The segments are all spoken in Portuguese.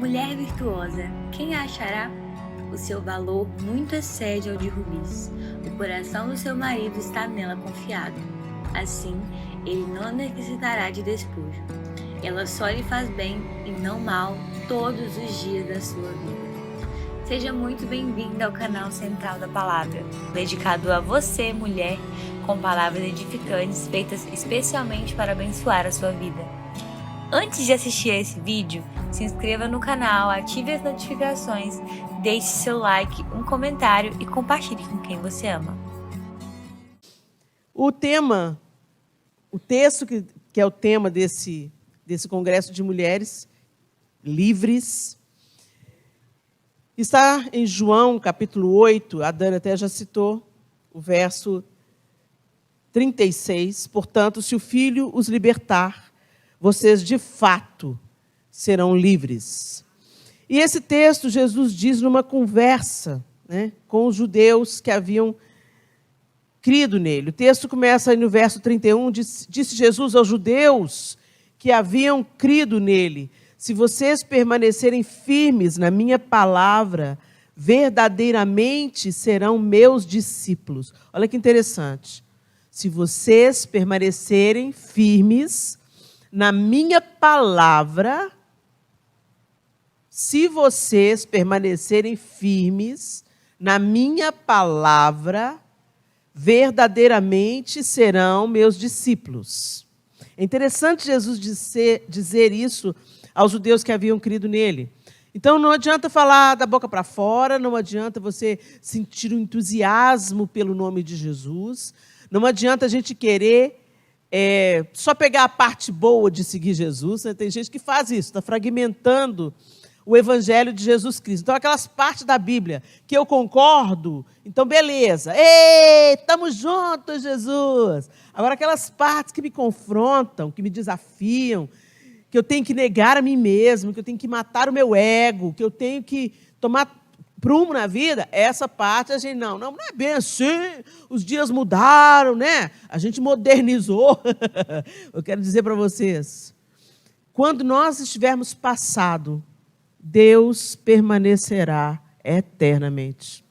Mulher virtuosa, quem a achará? O seu valor muito excede ao de rubis. O coração do seu marido está nela confiado. Assim, ele não necessitará de despojo. Ela só lhe faz bem e não mal todos os dias da sua vida. Seja muito bem-vinda ao canal Central da Palavra, dedicado a você, mulher, com palavras edificantes feitas especialmente para abençoar a sua vida. Antes de assistir a esse vídeo, se inscreva no canal, ative as notificações, deixe seu like, um comentário e compartilhe com quem você ama. O texto que é o tema desse Congresso de Mulheres Livres, está em João, capítulo 8, a Dani até já citou, o verso 36. Portanto, se o Filho os libertar, vocês de fato serão livres. E esse texto Jesus diz numa conversa, com os judeus que haviam crido nele. O texto começa aí no verso 31, disse Jesus aos judeus que haviam crido nele: se vocês permanecerem firmes na minha palavra, verdadeiramente serão meus discípulos. Olha que interessante. Se vocês permanecerem firmes na minha palavra, se vocês permanecerem firmes na minha palavra, verdadeiramente serão meus discípulos. É interessante Jesus dizer isso aos judeus que haviam crido nele. Então, não adianta falar da boca para fora, não adianta você sentir o entusiasmo pelo nome de Jesus, não adianta a gente querer só pegar a parte boa de seguir Jesus. Tem gente que faz isso, está fragmentando o Evangelho de Jesus Cristo. Então, aquelas partes da Bíblia que eu concordo, então, beleza. Ei, estamos juntos, Jesus. Agora, aquelas partes que me confrontam, que me desafiam, que eu tenho que negar a mim mesmo, que eu tenho que matar o meu ego, que eu tenho que tomar prumo na vida, essa parte a gente não é bem assim, os dias mudaram, a gente modernizou. Eu quero dizer para vocês, quando nós estivermos passado, Deus permanecerá eternamente.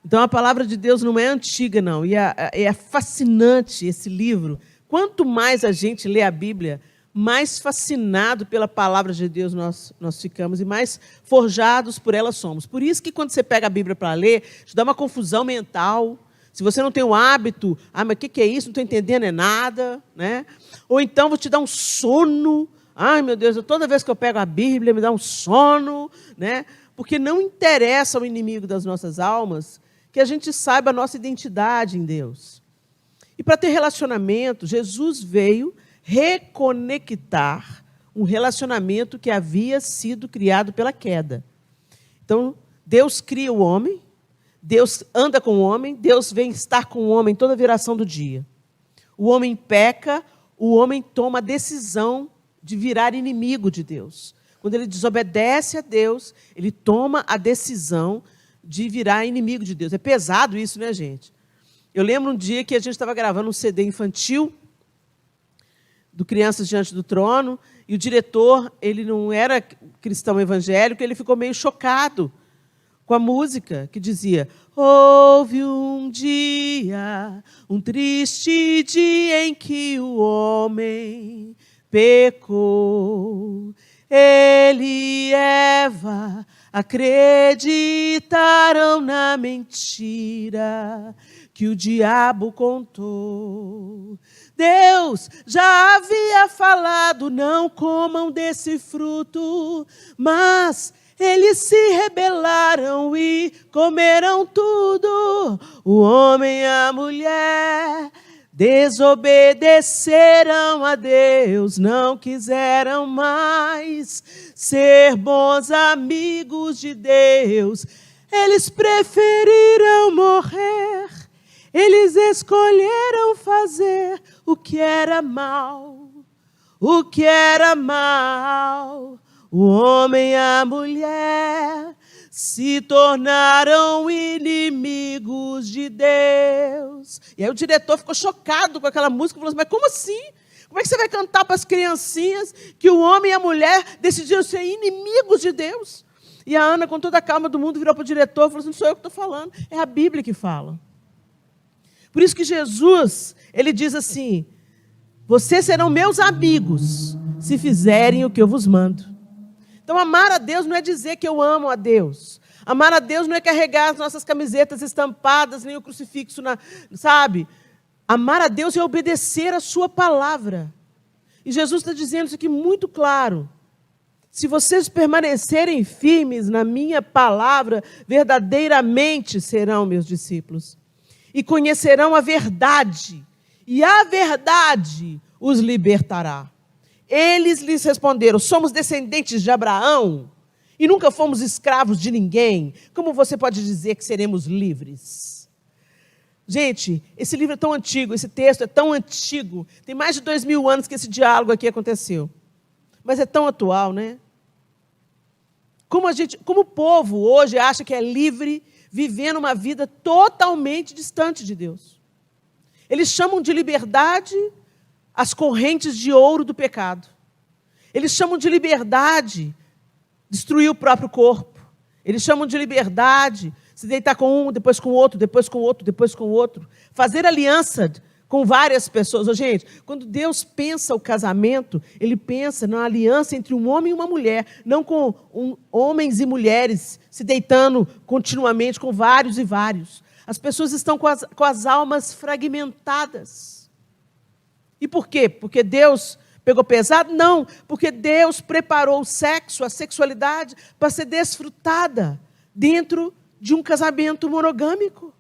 Então, a palavra de Deus não é antiga, não, e é fascinante esse livro. Quanto mais a gente lê a Bíblia, mais fascinado pela palavra de Deus nós ficamos e mais forjados por ela somos. Por isso que quando você pega a Bíblia para ler, te dá uma confusão mental. Se você não tem o hábito, mas o que é isso? Não estou entendendo nada. Ou então vou te dar um sono. Ai, meu Deus, toda vez que eu pego a Bíblia, me dá um sono. Porque não interessa ao inimigo das nossas almas que a gente saiba a nossa identidade em Deus. E para ter relacionamento, Jesus veio reconectar um relacionamento que havia sido criado pela queda. Então, Deus cria o homem, Deus anda com o homem, Deus vem estar com o homem toda a viração do dia. O homem peca, o homem toma a decisão de virar inimigo de Deus. Quando ele desobedece a Deus, ele toma a decisão de virar inimigo de Deus. É pesado isso, gente? Eu lembro um dia que a gente estava gravando um CD infantil do Crianças Diante do Trono, e o diretor, ele não era cristão evangélico, ele ficou meio chocado com a música, que dizia: houve um dia, um triste dia em que o homem pecou. Ele e Eva acreditaram na mentira que o diabo contou. Deus já havia falado: não comam desse fruto, mas eles se rebelaram e comeram tudo. O homem e a mulher desobedeceram a Deus, não quiseram mais ser bons amigos de Deus. Eles preferiram morrer, eles escolheram fazer o que era mal, o que era mal. O homem e a mulher se tornaram inimigos de Deus. E aí o diretor ficou chocado com aquela música, falou assim: mas como assim? Como é que você vai cantar para as criancinhas que o homem e a mulher decidiram ser inimigos de Deus? E a Ana, com toda a calma do mundo, virou para o diretor e falou assim, não sou eu que estou falando, é a Bíblia que fala. Por isso que Jesus, ele diz assim, vocês serão meus amigos se fizerem o que eu vos mando. Então, amar a Deus não é dizer que eu amo a Deus. Amar a Deus não é carregar as nossas camisetas estampadas, nem o crucifixo, sabe? Amar a Deus é obedecer a sua palavra. E Jesus está dizendo isso aqui muito claro. Se vocês permanecerem firmes na minha palavra, verdadeiramente serão meus discípulos. E conhecerão a verdade. E a verdade os libertará. Eles lhes responderam, somos descendentes de Abraão e nunca fomos escravos de ninguém. Como você pode dizer que seremos livres? Gente, esse livro é tão antigo, esse texto é tão antigo. Tem mais de 2000 anos que esse diálogo aqui aconteceu. Mas é tão atual, né? Como o povo hoje acha que é livre, vivendo uma vida totalmente distante de Deus. Eles chamam de liberdade as correntes de ouro do pecado. Eles chamam de liberdade destruir o próprio corpo. Eles chamam de liberdade se deitar com um, depois com o outro, depois com o outro, depois com o outro. Fazer aliança com várias pessoas. Gente, quando Deus pensa o casamento, Ele pensa na aliança entre um homem e uma mulher, não com homens e mulheres se deitando continuamente com vários e vários. As pessoas estão com as almas fragmentadas. E por quê? Porque Deus pegou pesado? Não, porque Deus preparou o sexo, a sexualidade, para ser desfrutada dentro de um casamento monogâmico.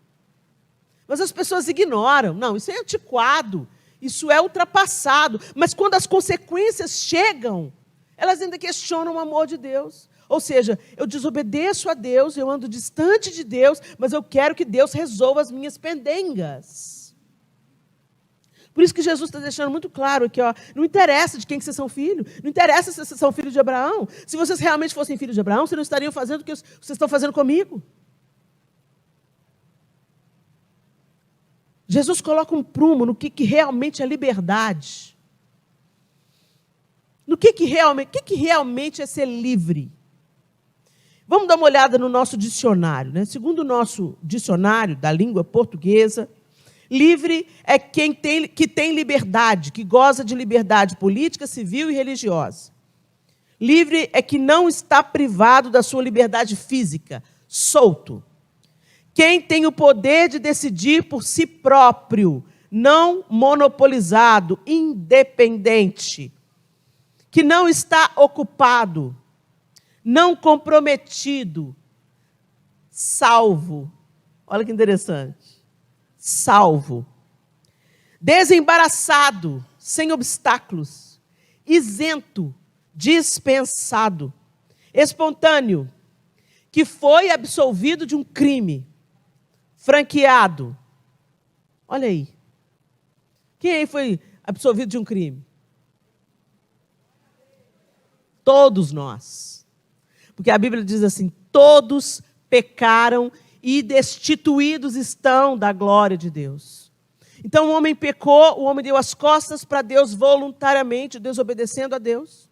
Mas as pessoas ignoram. Não, isso é antiquado, isso é ultrapassado. Mas quando as consequências chegam, elas ainda questionam o amor de Deus. Ou seja, eu desobedeço a Deus, eu ando distante de Deus, mas eu quero que Deus resolva as minhas pendengas. Por isso que Jesus está deixando muito claro aqui, ó, não interessa de quem que vocês são filhos, não interessa se vocês são filhos de Abraão. Se vocês realmente fossem filhos de Abraão, vocês não estariam fazendo o que vocês estão fazendo comigo. Jesus coloca um prumo no que realmente é liberdade. No que realmente é ser livre. Vamos dar uma olhada no nosso dicionário, né? Segundo o nosso dicionário da língua portuguesa, livre é que tem liberdade, que goza de liberdade política, civil e religiosa. Livre é que não está privado da sua liberdade física, solto. Quem tem o poder de decidir por si próprio, não monopolizado, independente, que não está ocupado, não comprometido, salvo. Olha que interessante. Salvo. Desembaraçado, sem obstáculos, isento, dispensado, espontâneo, que foi absolvido de um crime, franqueado. Olha aí. Quem aí foi absolvido de um crime? Todos nós. Porque a Bíblia diz assim, todos pecaram e destituídos estão da glória de Deus. Então o homem pecou, o homem deu as costas para Deus voluntariamente, desobedecendo a Deus.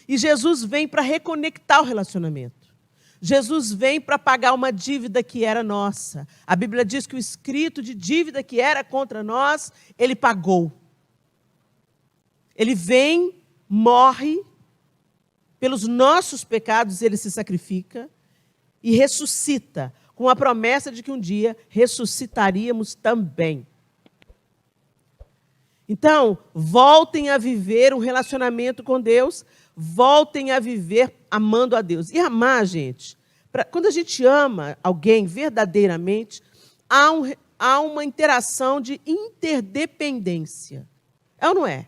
E Jesus vem para reconectar o relacionamento. Jesus vem para pagar uma dívida que era nossa. A Bíblia diz que o escrito de dívida que era contra nós, Ele pagou. Ele vem, morre, pelos nossos pecados Ele se sacrifica e ressuscita, com a promessa de que um dia ressuscitaríamos também. Então, voltem a viver um relacionamento com Deus, voltem a viver amando a Deus. E amar, gente, quando a gente ama alguém verdadeiramente, há uma interação de interdependência. É ou não é?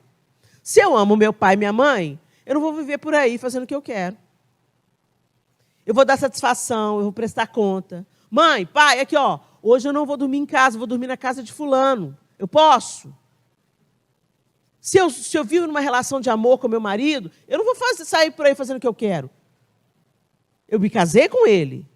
Se eu amo meu pai e minha mãe, eu não vou viver por aí fazendo o que eu quero. Eu vou dar satisfação, eu vou prestar conta. Mãe, pai, aqui, ó, hoje eu não vou dormir em casa, vou dormir na casa de fulano. Eu posso? Se eu vivo numa relação de amor com meu marido, eu não vou sair por aí fazendo o que eu quero. Eu me casei com ele.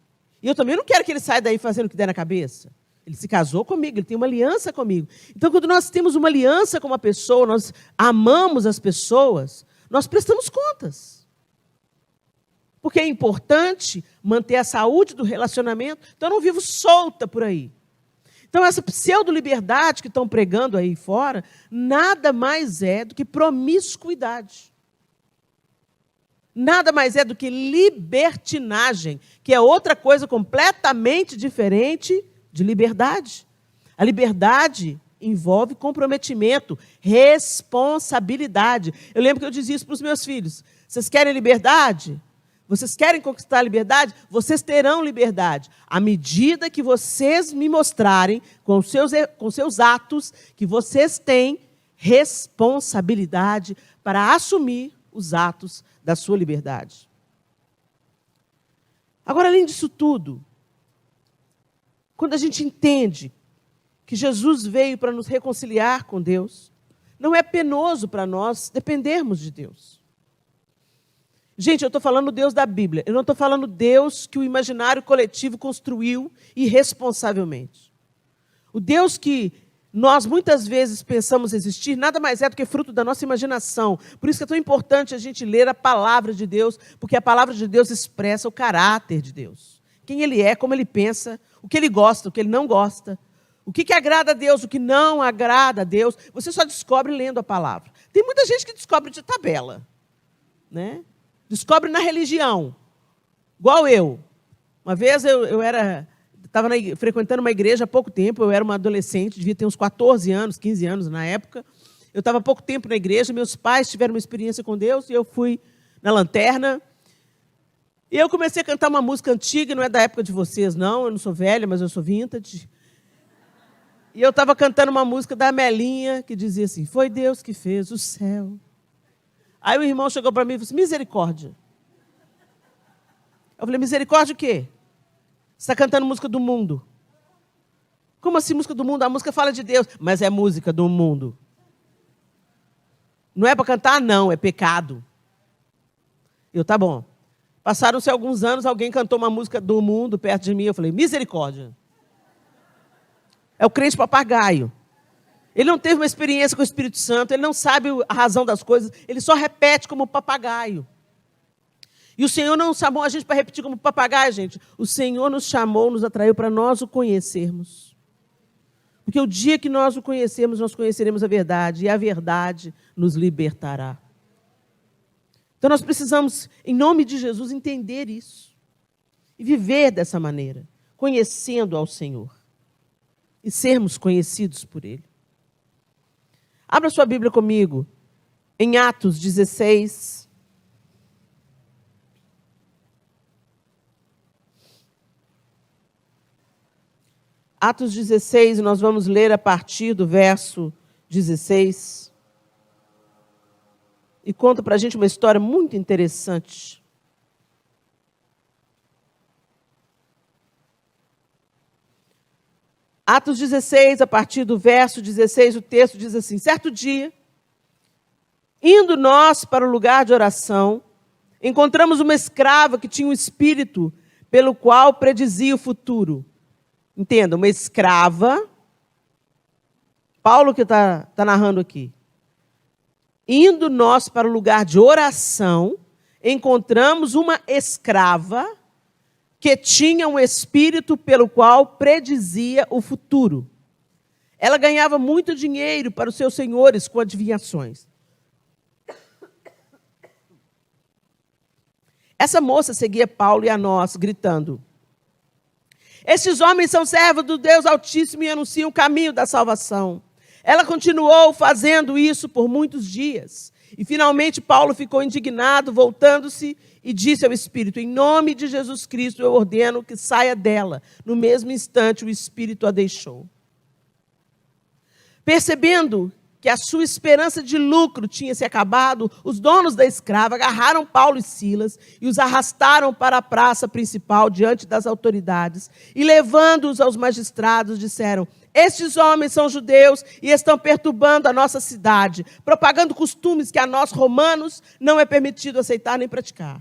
E eu também não quero que ele saia daí fazendo o que der na cabeça. Ele se casou comigo, ele tem uma aliança comigo. Então, quando nós temos uma aliança com uma pessoa, nós amamos as pessoas, nós prestamos contas. Porque é importante manter a saúde do relacionamento. Então, eu não vivo solta por aí. Então, essa pseudo-liberdade que estão pregando aí fora, nada mais é do que promiscuidade. Nada mais é do que libertinagem, que é outra coisa completamente diferente de liberdade. A liberdade envolve comprometimento, responsabilidade. Eu lembro que eu dizia isso para os meus filhos. Vocês querem liberdade? Vocês querem conquistar a liberdade? Vocês terão liberdade. À medida que vocês me mostrarem, com seus atos, que vocês têm responsabilidade para assumir os atos da sua liberdade. Agora, além disso tudo, quando a gente entende que Jesus veio para nos reconciliar com Deus, não é penoso para nós dependermos de Deus. Gente, eu estou falando Deus da Bíblia, eu não estou falando Deus que o imaginário coletivo construiu irresponsavelmente. O Deus que nós muitas vezes pensamos existir, nada mais é do que fruto da nossa imaginação. Por isso que é tão importante a gente ler a palavra de Deus, porque a palavra de Deus expressa o caráter de Deus. Quem Ele é, como Ele pensa, o que Ele gosta, o que Ele não gosta. O que agrada a Deus, o que não agrada a Deus. Você só descobre lendo a palavra. Tem muita gente que descobre de tabela, né? Descobre na religião, igual eu. Uma vez eu estava frequentando uma igreja há pouco tempo, eu era uma adolescente, devia ter uns 14 anos, 15 anos na época. Eu estava há pouco tempo na igreja, meus pais tiveram uma experiência com Deus, e eu fui na lanterna. E eu comecei a cantar uma música antiga, não é da época de vocês, não, eu não sou velha, mas eu sou vintage. E eu estava cantando uma música da Amelinha, que dizia assim, foi Deus que fez o céu. Aí o irmão chegou para mim e falou assim, misericórdia. Eu falei, misericórdia o quê? Você está cantando música do mundo. Como assim música do mundo? A música fala de Deus, mas é música do mundo. Não é para cantar? Não, é pecado. Eu, tá bom. Passaram-se alguns anos, alguém cantou uma música do mundo perto de mim, eu falei, misericórdia. É o crente papagaio. Ele não teve uma experiência com o Espírito Santo, ele não sabe a razão das coisas, ele só repete como papagaio. E o Senhor não chamou a gente para repetir como papagaio, gente. O Senhor nos chamou, nos atraiu para nós o conhecermos. Porque o dia que nós o conhecermos, nós conheceremos a verdade, e a verdade nos libertará. Então nós precisamos, em nome de Jesus, entender isso. E viver dessa maneira, conhecendo ao Senhor. E sermos conhecidos por Ele. Abra sua Bíblia comigo, em Atos 16. Atos 16, nós vamos ler a partir do verso 16. E conta para a gente uma história muito interessante. Atos 16, a partir do verso 16, o texto diz assim, certo dia, indo nós para o lugar de oração, encontramos uma escrava que tinha um espírito pelo qual predizia o futuro. Entenda, uma escrava, Paulo que está narrando aqui. Indo nós para o lugar de oração, encontramos uma escrava que tinha um espírito pelo qual predizia o futuro. Ela ganhava muito dinheiro para os seus senhores com adivinhações. Essa moça seguia Paulo e a nós, gritando, estes homens são servos do Deus Altíssimo e anunciam o caminho da salvação. Ela continuou fazendo isso por muitos dias. E, finalmente, Paulo ficou indignado, voltando-se, e disse ao Espírito, em nome de Jesus Cristo, eu ordeno que saia dela. No mesmo instante, o Espírito a deixou. Percebendo que a sua esperança de lucro tinha se acabado, os donos da escrava agarraram Paulo e Silas e os arrastaram para a praça principal diante das autoridades. E, levando-os aos magistrados, disseram, estes homens são judeus e estão perturbando a nossa cidade, propagando costumes que a nós, romanos, não é permitido aceitar nem praticar.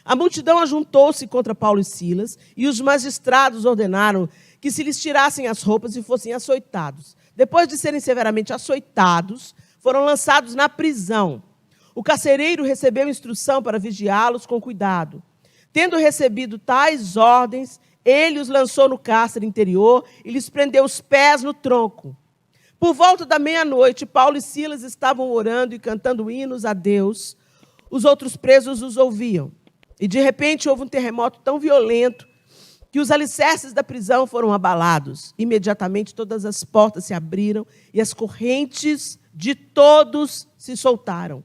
A multidão ajuntou-se contra Paulo e Silas e os magistrados ordenaram que se lhes tirassem as roupas e fossem açoitados. Depois de serem severamente açoitados, foram lançados na prisão. O carcereiro recebeu instrução para vigiá-los com cuidado. Tendo recebido tais ordens, ele os lançou no cárcere interior e lhes prendeu os pés no tronco. Por volta da meia-noite, Paulo e Silas estavam orando e cantando hinos a Deus. Os outros presos os ouviam. E, de repente, houve um terremoto tão violento que os alicerces da prisão foram abalados. Imediatamente, todas as portas se abriram e as correntes de todos se soltaram.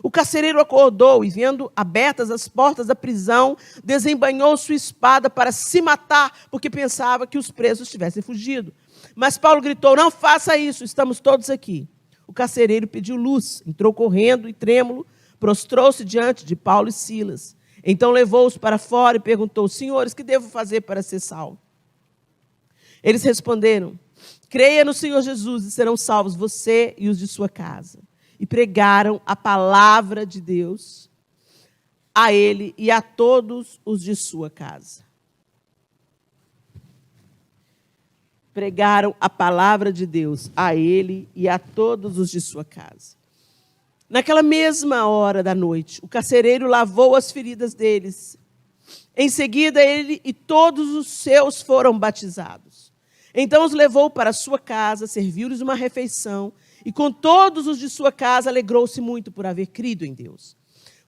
O carcereiro acordou e, vendo abertas as portas da prisão, desembainhou sua espada para se matar, porque pensava que os presos tivessem fugido. Mas Paulo gritou: não faça isso, estamos todos aqui. O carcereiro pediu luz, entrou correndo e trêmulo, prostrou-se diante de Paulo e Silas. Então levou-os para fora e perguntou: senhores, que devo fazer para ser salvo? Eles responderam: creia no Senhor Jesus e serão salvos você e os de sua casa. E pregaram a palavra de Deus a ele e a todos os de sua casa. Pregaram a palavra de Deus a ele e a todos os de sua casa. Naquela mesma hora da noite, o carcereiro lavou as feridas deles. Em seguida, ele e todos os seus foram batizados. Então os levou para sua casa, serviu-lhes uma refeição, e com todos os de sua casa alegrou-se muito por haver crido em Deus.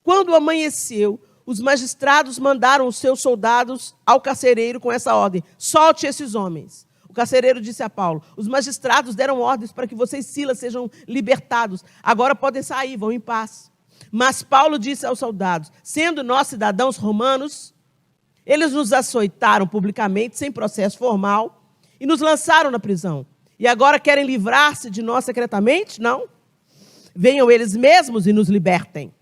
Quando amanheceu, os magistrados mandaram os seus soldados ao carcereiro com essa ordem: solte esses homens. O carcereiro disse a Paulo: os magistrados deram ordens para que você e Silas sejam libertados. Agora podem sair, vão em paz. Mas Paulo disse aos soldados: sendo nós cidadãos romanos, eles nos açoitaram publicamente, sem processo formal, e nos lançaram na prisão. E agora querem livrar-se de nós secretamente? Não. Venham eles mesmos e nos libertem.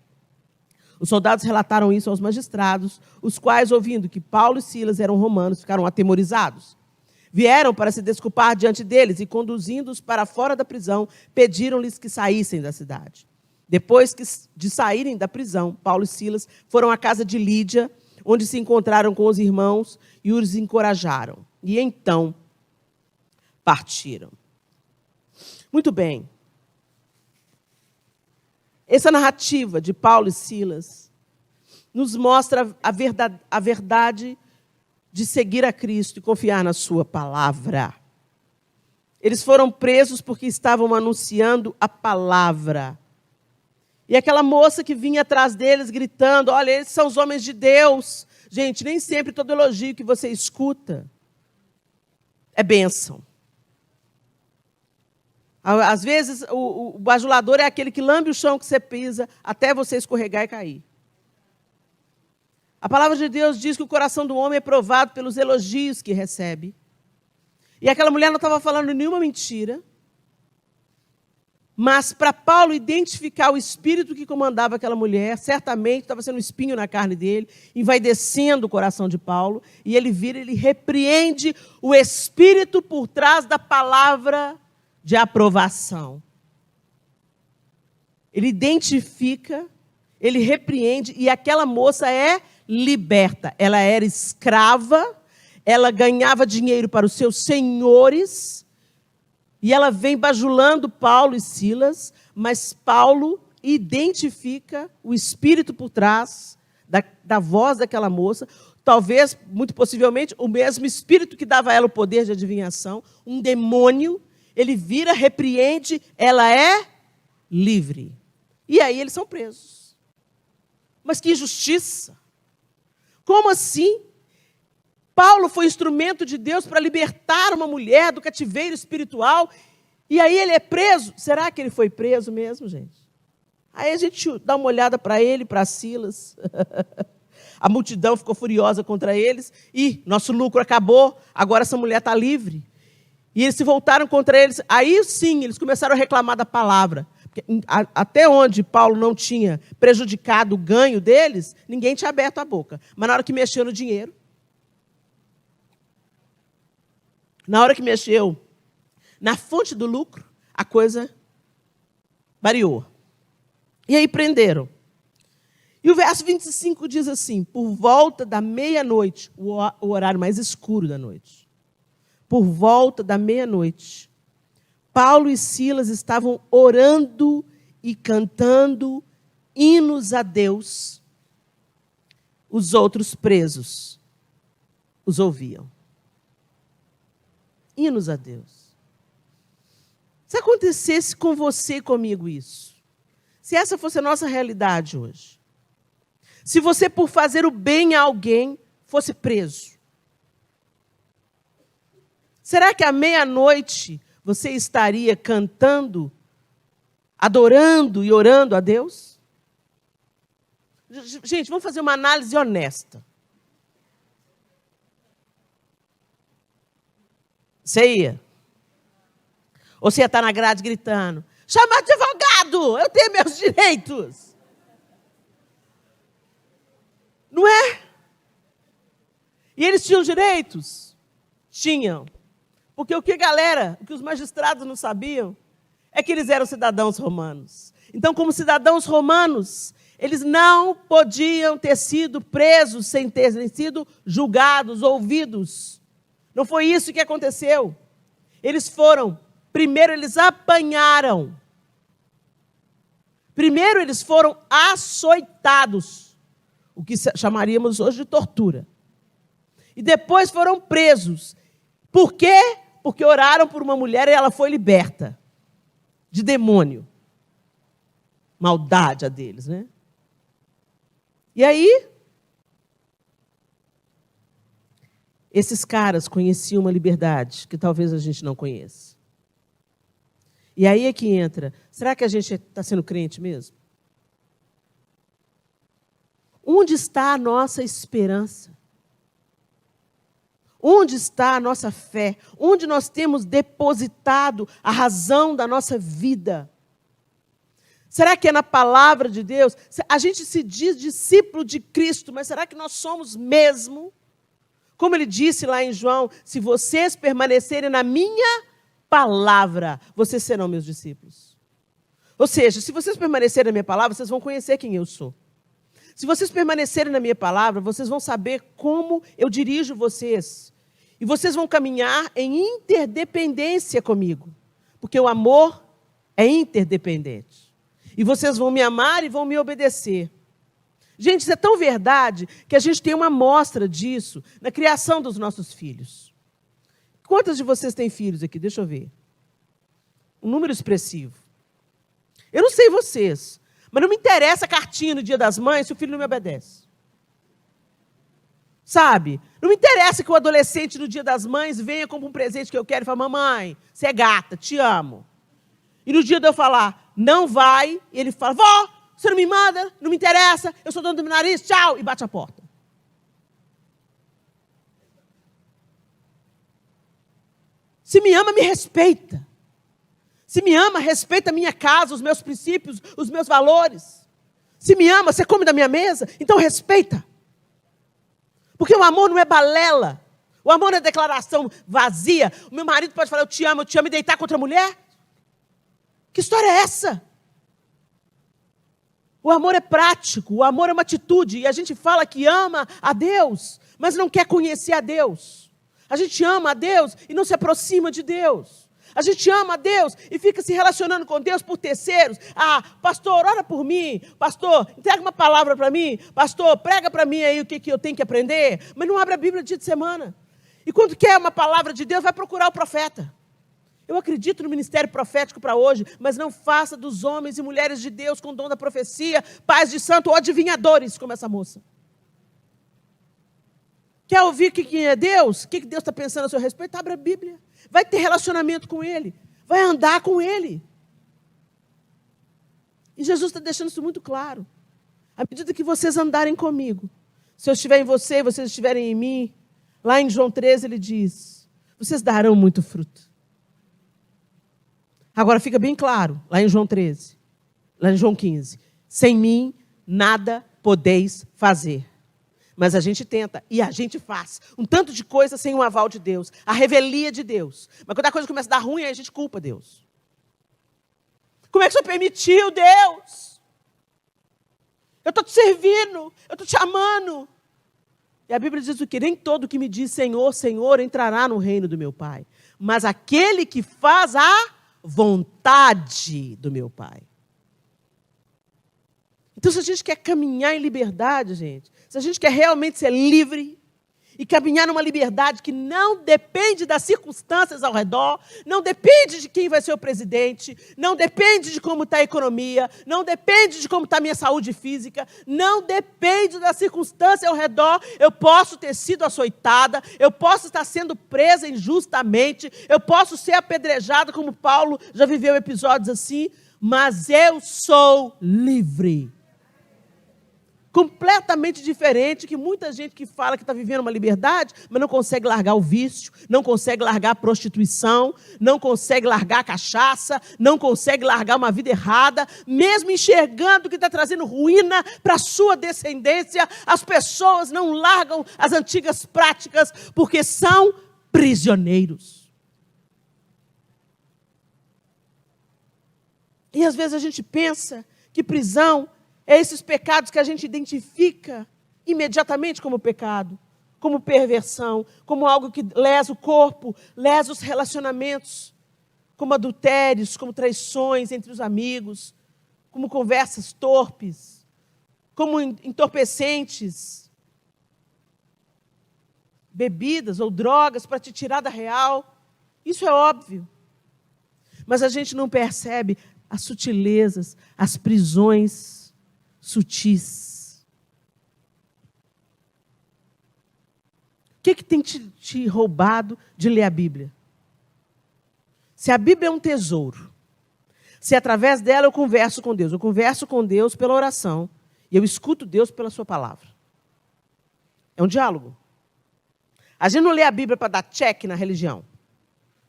Os soldados relataram isso aos magistrados, os quais, ouvindo que Paulo e Silas eram romanos, ficaram atemorizados. Vieram para se desculpar diante deles e, conduzindo-os para fora da prisão, pediram-lhes que saíssem da cidade. Depois de saírem da prisão, Paulo e Silas foram à casa de Lídia, onde se encontraram com os irmãos e os encorajaram. E então partiram. Muito bem. Essa narrativa de Paulo e Silas nos mostra a verdade de seguir a Cristo e confiar na sua palavra. Eles foram presos porque estavam anunciando a palavra. E aquela moça que vinha atrás deles gritando: olha, eles são os homens de Deus. Gente, nem sempre todo elogio que você escuta é bênção. Às vezes, o bajulador é aquele que lambe o chão que você pisa até você escorregar e cair. A palavra de Deus diz que o coração do homem é provado pelos elogios que recebe. E aquela mulher não estava falando nenhuma mentira. Mas para Paulo identificar o espírito que comandava aquela mulher, certamente estava sendo um espinho na carne dele, e vai descendo o coração de Paulo, e ele vira, ele repreende o espírito por trás da palavra de aprovação. Ele identifica, ele repreende, e aquela moça é liberta. Ela era escrava, ela ganhava dinheiro para os seus senhores, e ela vem bajulando Paulo e Silas, mas Paulo identifica o espírito por trás da voz daquela moça, talvez, muito possivelmente, o mesmo espírito que dava a ela o poder de adivinhação, um demônio. Ele vira, repreende, ela é livre. E aí eles são presos. Mas que injustiça! Como assim? Paulo foi instrumento de Deus para libertar uma mulher do cativeiro espiritual, e aí ele é preso. Será que ele foi preso mesmo, gente? Aí a gente dá uma olhada para ele, para Silas. A multidão ficou furiosa contra eles, e nosso lucro acabou, agora essa mulher está livre. E eles se voltaram contra eles. Aí sim, eles começaram a reclamar da palavra. Porque até onde Paulo não tinha prejudicado o ganho deles, ninguém tinha aberto a boca. Mas na hora que mexeu no dinheiro, na hora que mexeu na fonte do lucro, a coisa variou. E aí prenderam. E o verso 25 diz assim: por volta da meia-noite, o horário mais escuro da noite, por volta da meia-noite, Paulo e Silas estavam orando e cantando hinos a Deus. Os outros presos os ouviam. Hinos a Deus. Se acontecesse com você e comigo isso, se essa fosse a nossa realidade hoje, se você, por fazer o bem a alguém, fosse preso, será que à meia-noite você estaria cantando, adorando e orando a Deus? Gente, vamos fazer uma análise honesta. Você ia? Ou você ia estar na grade gritando, chama advogado, eu tenho meus direitos. Não é? E eles tinham direitos? Tinham. Porque o que os magistrados não sabiam, é que eles eram cidadãos romanos. Então, como cidadãos romanos, eles não podiam ter sido presos sem terem sido julgados, ouvidos. Não foi isso que aconteceu. Primeiro eles apanharam. Primeiro eles foram açoitados, o que chamaríamos hoje de tortura. E depois foram presos. Por quê? Porque oraram por uma mulher e ela foi liberta de demônio. Maldade a deles, né? E aí, esses caras conheciam uma liberdade que talvez a gente não conheça. E aí é que entra, será que a gente está sendo crente mesmo? Onde está a nossa esperança? Onde está a nossa fé? Onde nós temos depositado a razão da nossa vida? Será que é na palavra de Deus? A gente se diz discípulo de Cristo, mas será que nós somos mesmo? Como ele disse lá em João, se vocês permanecerem na minha palavra, vocês serão meus discípulos. Ou seja, se vocês permanecerem na minha palavra, vocês vão conhecer quem eu sou. Se vocês permanecerem na minha palavra, vocês vão saber como eu dirijo vocês. E vocês vão caminhar em interdependência comigo. Porque o amor é interdependente. E vocês vão me amar e vão me obedecer. Gente, isso é tão verdade que a gente tem uma amostra disso na criação dos nossos filhos. Quantos de vocês têm filhos aqui? Deixa eu ver. Um número expressivo. Eu não sei vocês, mas não me interessa a cartinha no Dia das Mães se o filho não me obedece. Sabe? Não me interessa que o adolescente no Dia das Mães venha com um presente que eu quero e fale, mamãe, você é gata, te amo. E no dia de eu falar, não vai, ele fala, vó, você não me manda, não me interessa, eu sou dono do meu nariz, tchau, e bate a porta. Se me ama, me respeita. Se me ama, respeita a minha casa, os meus princípios, os meus valores. Se me ama, você come da minha mesa, então respeita. Porque o amor não é balela. O amor não é declaração vazia. O meu marido pode falar, eu te amo, e deitar com outra mulher? Que história é essa? O amor é prático, o amor é uma atitude. E a gente fala que ama a Deus, mas não quer conhecer a Deus. A gente ama a Deus e não se aproxima de Deus. A gente ama a Deus e fica se relacionando com Deus por terceiros. Ah, pastor, ora por mim. Pastor, entrega uma palavra para mim. Pastor, prega para mim aí o que eu tenho que aprender. Mas não abre a Bíblia dia de semana. E quando quer uma palavra de Deus, vai procurar o profeta. Eu acredito no ministério profético para hoje, mas não faça dos homens e mulheres de Deus com dom da profecia, pais de santo ou adivinhadores, como essa moça. Quer ouvir quem é Deus? O que Deus está pensando a seu respeito? Abre a Bíblia. Vai ter relacionamento com Ele. Vai andar com Ele. E Jesus está deixando isso muito claro. À medida que vocês andarem comigo, se eu estiver em você e vocês estiverem em mim, lá em João 13 ele diz, vocês darão muito fruto. Agora fica bem claro, lá em João 13, lá em João 15, sem mim nada podeis fazer. Mas a gente tenta e a gente faz um tanto de coisa sem o aval de Deus, a revelia de Deus. Mas quando a coisa começa a dar ruim, aí a gente culpa Deus. Como é que o Senhor permitiu, Deus? Eu estou te servindo, eu estou te amando. E a Bíblia diz o quê? Nem todo que me diz Senhor, Senhor entrará no reino do meu Pai, mas aquele que faz a vontade do meu Pai. Então, se a gente quer caminhar em liberdade, gente, se a gente quer realmente ser livre e caminhar numa liberdade que não depende das circunstâncias ao redor, não depende de quem vai ser o presidente, não depende de como está a economia, não depende de como está a minha saúde física, não depende da circunstância ao redor, eu posso ter sido açoitada, eu posso estar sendo presa injustamente, eu posso ser apedrejada, como Paulo já viveu episódios assim, mas eu sou livre. Completamente diferente que muita gente que fala que está vivendo uma liberdade, mas não consegue largar o vício, não consegue largar a prostituição, não consegue largar a cachaça, não consegue largar uma vida errada, mesmo enxergando que está trazendo ruína para a sua descendência, as pessoas não largam as antigas práticas porque são prisioneiros. E às vezes a gente pensa que prisão é esses pecados que a gente identifica imediatamente como pecado, como perversão, como algo que lesa o corpo, lesa os relacionamentos, como adultérios, como traições entre os amigos, como conversas torpes, como entorpecentes, bebidas ou drogas para te tirar da real. Isso é óbvio. Mas a gente não percebe as sutilezas, as prisões sutis. O que tem te roubado de ler a Bíblia? Se a Bíblia é um tesouro, se através dela eu converso com Deus pela oração, e eu escuto Deus pela sua palavra. É um diálogo. A gente não lê a Bíblia para dar check na religião.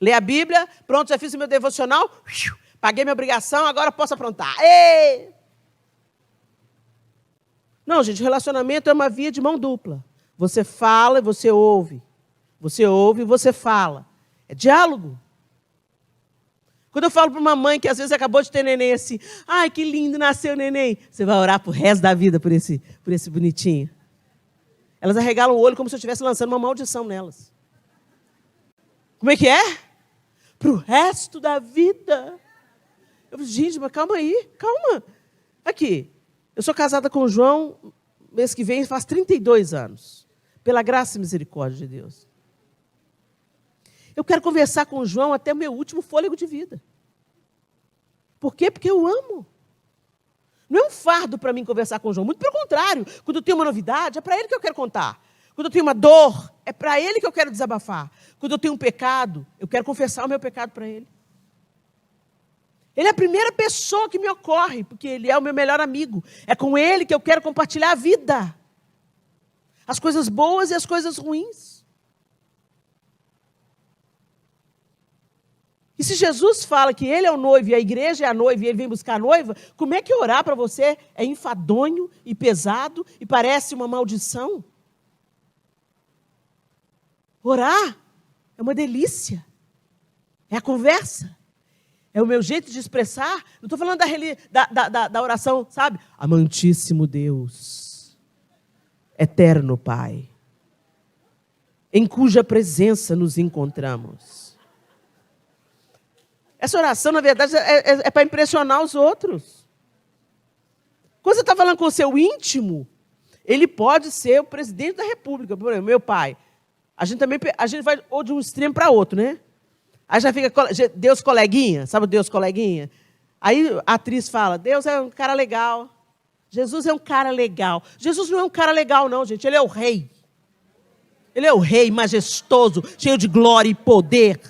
Lê a Bíblia, pronto, já fiz o meu devocional, paguei minha obrigação, agora posso aprontar. Ei! Não, gente, relacionamento é uma via de mão dupla. Você fala e você ouve. Você ouve e você fala. É diálogo. Quando eu falo para uma mãe que às vezes acabou de ter neném assim, ai, que lindo, nasceu neném. Você vai orar pro resto da vida por esse bonitinho. Elas arregalam o olho como se eu estivesse lançando uma maldição nelas. Como é que é? Pro resto da vida. Eu falei, gente, mas calma aí, calma. Aqui. Eu sou casada com o João, mês que vem faz 32 anos. Pela graça e misericórdia de Deus. Eu quero conversar com o João até o meu último fôlego de vida. Por quê? Porque eu amo. Não é um fardo para mim conversar com o João. Muito pelo contrário. Quando eu tenho uma novidade, é para ele que eu quero contar. Quando eu tenho uma dor, é para ele que eu quero desabafar. Quando eu tenho um pecado, eu quero confessar o meu pecado para ele. Ele é a primeira pessoa que me ocorre, porque ele é o meu melhor amigo. É com ele que eu quero compartilhar a vida. As coisas boas e as coisas ruins. E se Jesus fala que ele é o noivo e a igreja é a noiva e ele vem buscar a noiva, como é que orar para você é enfadonho e pesado e parece uma maldição? Orar é uma delícia. É a conversa. É o meu jeito de expressar. Não estou falando da oração, sabe? Amantíssimo Deus, eterno Pai, em cuja presença nos encontramos. Essa oração, na verdade, é para impressionar os outros. Quando você está falando com o seu íntimo, ele pode ser o presidente da República. Por exemplo, meu pai. A gente vai ou de um extremo para outro, né? Aí já fica Deus coleguinha, sabe o Deus coleguinha? Aí a atriz fala, Deus é um cara legal. Jesus é um cara legal. Jesus não é um cara legal não, gente, ele é o rei. Ele é o rei majestoso, cheio de glória e poder.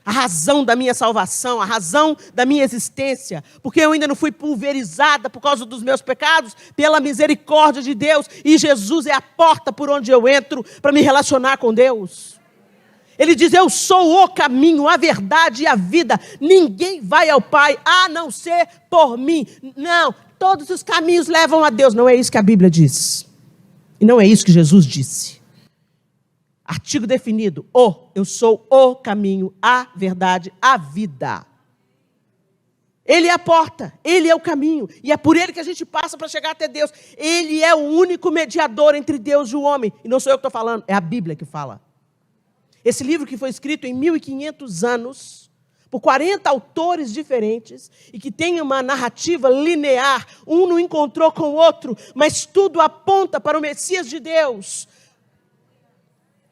A razão da minha salvação, a razão da minha existência. Porque eu ainda não fui pulverizada por causa dos meus pecados, pela misericórdia de Deus. E Jesus é a porta por onde eu entro para me relacionar com Deus. Ele diz, eu sou o caminho, a verdade e a vida. Ninguém vai ao Pai a não ser por mim. Não, todos os caminhos levam a Deus. Não é isso que a Bíblia diz. E não é isso que Jesus disse. Artigo definido, eu sou o caminho, a verdade, a vida. Ele é a porta, Ele é o caminho, e é por Ele que a gente passa para chegar até Deus. Ele é o único mediador entre Deus e o homem. E não sou eu que estou falando, é a Bíblia que fala. Esse livro que foi escrito em 1500 anos, por 40 autores diferentes, e que tem uma narrativa linear, um não encontrou com o outro, mas tudo aponta para o Messias de Deus.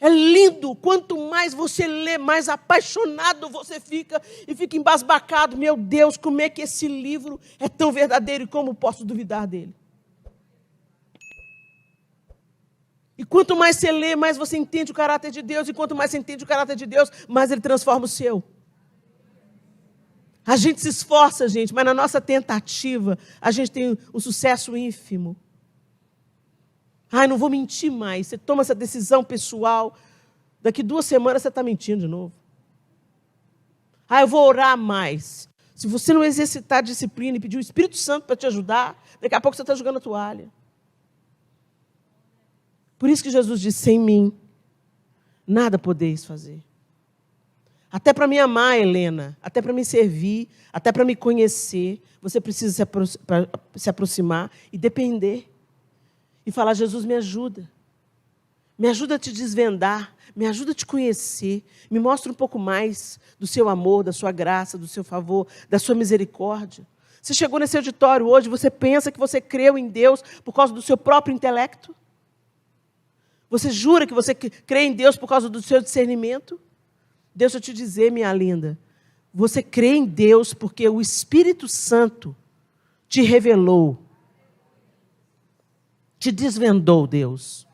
É lindo, quanto mais você lê, mais apaixonado você fica e fica embasbacado. Meu Deus, como é que esse livro é tão verdadeiro e como posso duvidar dele? E quanto mais você lê, mais você entende o caráter de Deus, e quanto mais você entende o caráter de Deus, mais ele transforma o seu. A gente se esforça, gente, mas na nossa tentativa, a gente tem um sucesso ínfimo. Ai, não vou mentir mais. Você toma essa decisão pessoal, daqui 2 semanas você está mentindo de novo. Ah, eu vou orar mais. Se você não exercitar a disciplina e pedir o Espírito Santo para te ajudar, daqui a pouco você está jogando a toalha. Por isso que Jesus disse, sem mim, nada podeis fazer. Até para me amar, Helena, até para me servir, até para me conhecer, você precisa se aproximar e depender. E falar, Jesus, me ajuda a te desvendar, me ajuda a te conhecer, me mostra um pouco mais do seu amor, da sua graça, do seu favor, da sua misericórdia. Você chegou nesse auditório hoje, você pensa que você creu em Deus por causa do seu próprio intelecto? Você jura que você crê em Deus por causa do seu discernimento? Deixa eu te dizer, minha linda, você crê em Deus porque o Espírito Santo te revelou, te desvendou Deus.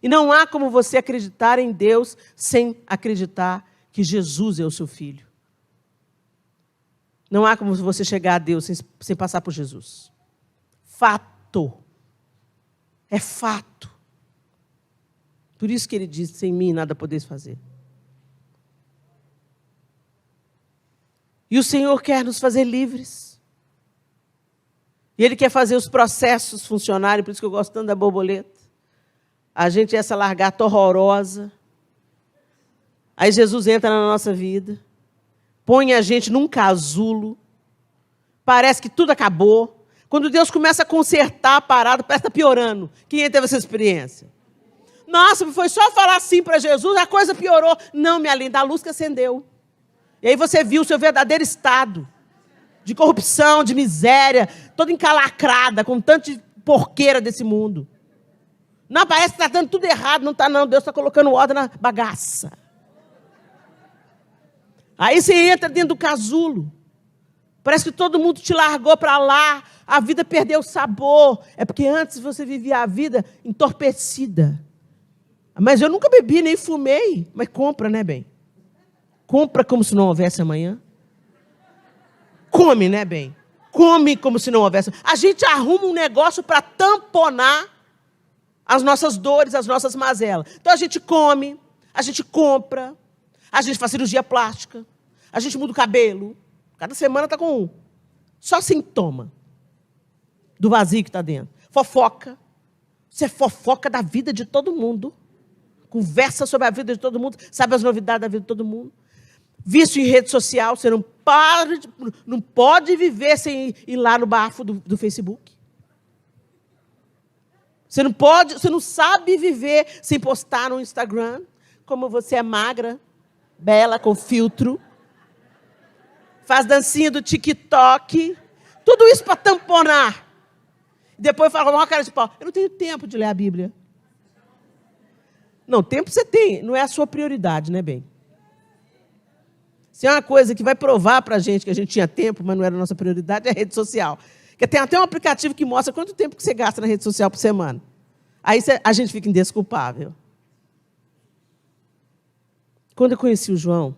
E não há como você acreditar em Deus sem acreditar que Jesus é o seu filho. Não há como você chegar a Deus sem passar por Jesus. Fato. É fato. Por isso que ele diz, sem mim nada podeis fazer. E o Senhor quer nos fazer livres. E Ele quer fazer os processos funcionarem, por isso que eu gosto tanto da borboleta. A gente é essa lagarta horrorosa. Aí Jesus entra na nossa vida, põe a gente num casulo, parece que tudo acabou. Quando Deus começa a consertar a parada, parece que está piorando. Quem teve essa experiência? Nossa, foi só falar assim para Jesus, a coisa piorou. Não, minha linda, a luz que acendeu. E aí você viu o seu verdadeiro estado de corrupção, de miséria, toda encalacrada, com tanta porqueira desse mundo. Não, parece que está dando tudo errado. Não está, não. Deus está colocando ordem na bagaça. Aí você entra dentro do casulo. Parece que todo mundo te largou para lá. A vida perdeu o sabor. É porque antes você vivia a vida entorpecida. Mas eu nunca bebi, nem fumei. Mas compra, né, bem? Compra como se não houvesse amanhã. Come, né, bem? Come como se não houvesse. A gente arruma um negócio para tamponar as nossas dores, as nossas mazelas. Então a gente come, a gente compra, a gente faz cirurgia plástica, a gente muda o cabelo. Cada semana está com um. Só sintoma do vazio que está dentro. Fofoca. Você fofoca da vida de todo mundo. Conversa sobre a vida de todo mundo. Sabe as novidades da vida de todo mundo. Vício em rede social, você não pode viver sem ir lá no bafo do Facebook. Você não sabe viver sem postar no Instagram, como você é magra, bela, com filtro. Faz dancinha do TikTok. Tudo isso para tamponar. Depois fala, uma cara de pau. Eu não tenho tempo de ler a Bíblia. Não, tempo você tem, não é a sua prioridade, né, bem? Se é uma coisa que vai provar para a gente que a gente tinha tempo, mas não era a nossa prioridade, é a rede social. Porque tem até um aplicativo que mostra quanto tempo que você gasta na rede social por semana. Aí a gente fica indesculpável. Quando eu conheci o João,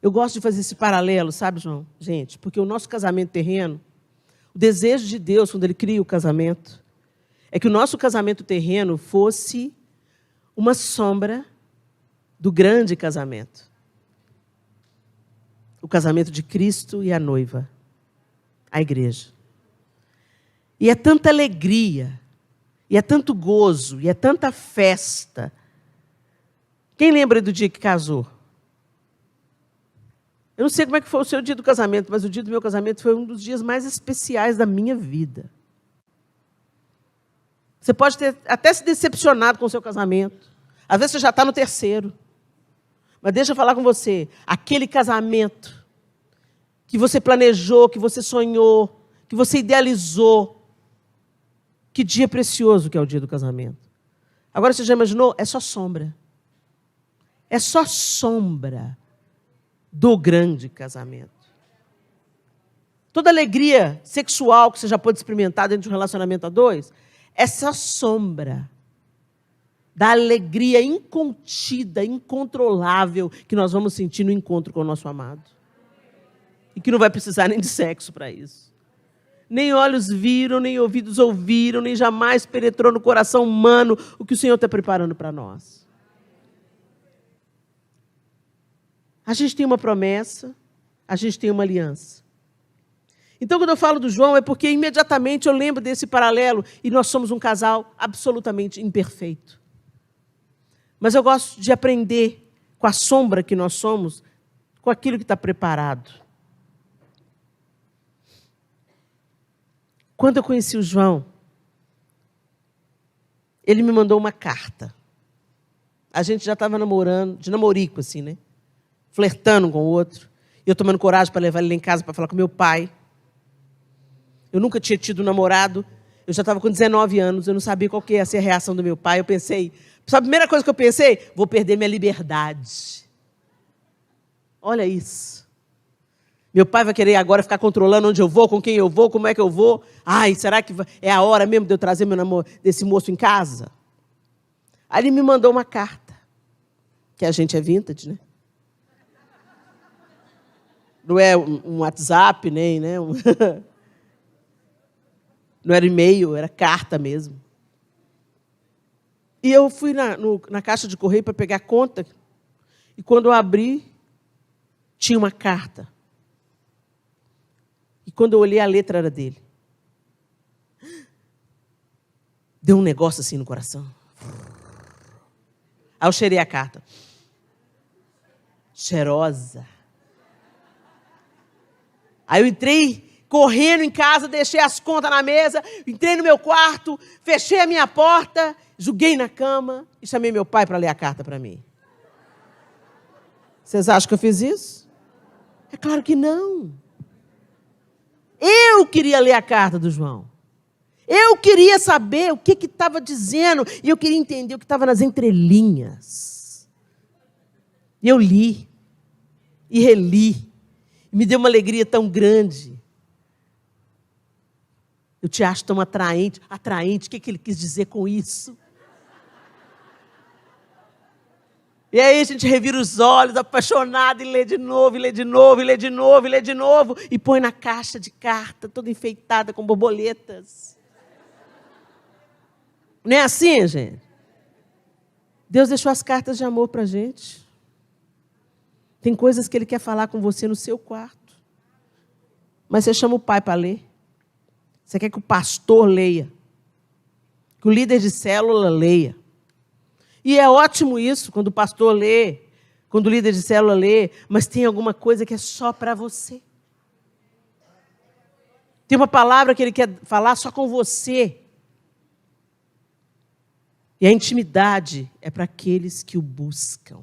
eu gosto de fazer esse paralelo, sabe, João? Gente, porque o nosso casamento terreno, o desejo de Deus, quando Ele cria o casamento, é que o nosso casamento terreno fosse uma sombra do grande casamento. O casamento de Cristo e a noiva, a igreja. E é tanta alegria, e é tanto gozo, e é tanta festa. Quem lembra do dia que casou? Eu não sei como é que foi o seu dia do casamento, mas o dia do meu casamento foi um dos dias mais especiais da minha vida. Você pode ter até se decepcionado com o seu casamento. Às vezes você já está no terceiro. Mas deixa eu falar com você. Aquele casamento que você planejou, que você sonhou, que você idealizou. Que dia precioso que é o dia do casamento. Agora você já imaginou? É só sombra. É só sombra do grande casamento. Toda alegria sexual que você já pôde experimentar dentro de um relacionamento a dois, é só sombra da alegria incontida, incontrolável que nós vamos sentir no encontro com o nosso amado. E que não vai precisar nem de sexo para isso. Nem olhos viram, nem ouvidos ouviram, nem jamais penetrou no coração humano o que o Senhor está preparando para nós. A gente tem uma promessa, a gente tem uma aliança. Então, quando eu falo do João, é porque imediatamente eu lembro desse paralelo e nós somos um casal absolutamente imperfeito. Mas eu gosto de aprender com a sombra que nós somos, com aquilo que está preparado. Quando eu conheci o João, ele me mandou uma carta. A gente já estava namorando, de namorico, assim, né? Flertando com o outro. E eu tomando coragem para levar ele lá em casa para falar com meu pai. Eu nunca tinha tido um namorado. Eu já estava com 19 anos. Eu não sabia qual que ia ser a reação do meu pai. Eu pensei... Sabe a primeira coisa que eu pensei? Vou perder minha liberdade. Olha isso. Meu pai vai querer agora ficar controlando onde eu vou, com quem eu vou, como é que eu vou. Ai, será que é a hora mesmo de eu trazer desse moço em casa? Aí ele me mandou uma carta. Que a gente é vintage, né? Não é um WhatsApp, nem, né? Não era e-mail, era carta mesmo. E eu fui na caixa de correio para pegar a conta. E quando eu abri, tinha uma carta. E quando eu olhei, a letra era dele. Deu um negócio assim no coração. Aí eu cheirei a carta. Cheirosa. Aí eu entrei correndo em casa, deixei as contas na mesa, entrei no meu quarto, fechei a minha porta, joguei na cama e chamei meu pai para ler a carta para mim. Vocês acham que eu fiz isso? É claro que não. Eu queria ler a carta do João. Eu queria saber o que estava dizendo e eu queria entender o que estava nas entrelinhas. E eu li e reli. E me deu uma alegria tão grande. Eu te acho tão atraente. Atraente, o que ele quis dizer com isso? E aí a gente revira os olhos, apaixonado, e lê de novo, e lê de novo, e lê de novo, e lê de novo, e põe na caixa de carta, toda enfeitada com borboletas. Não é assim, gente? Deus deixou as cartas de amor para a gente. Tem coisas que Ele quer falar com você no seu quarto. Mas você chama o pai para ler. Você quer que o pastor leia. Que o líder de célula leia. E é ótimo isso, quando o pastor lê, quando o líder de célula lê, mas tem alguma coisa que é só para você. Tem uma palavra que Ele quer falar só com você. E a intimidade é para aqueles que o buscam.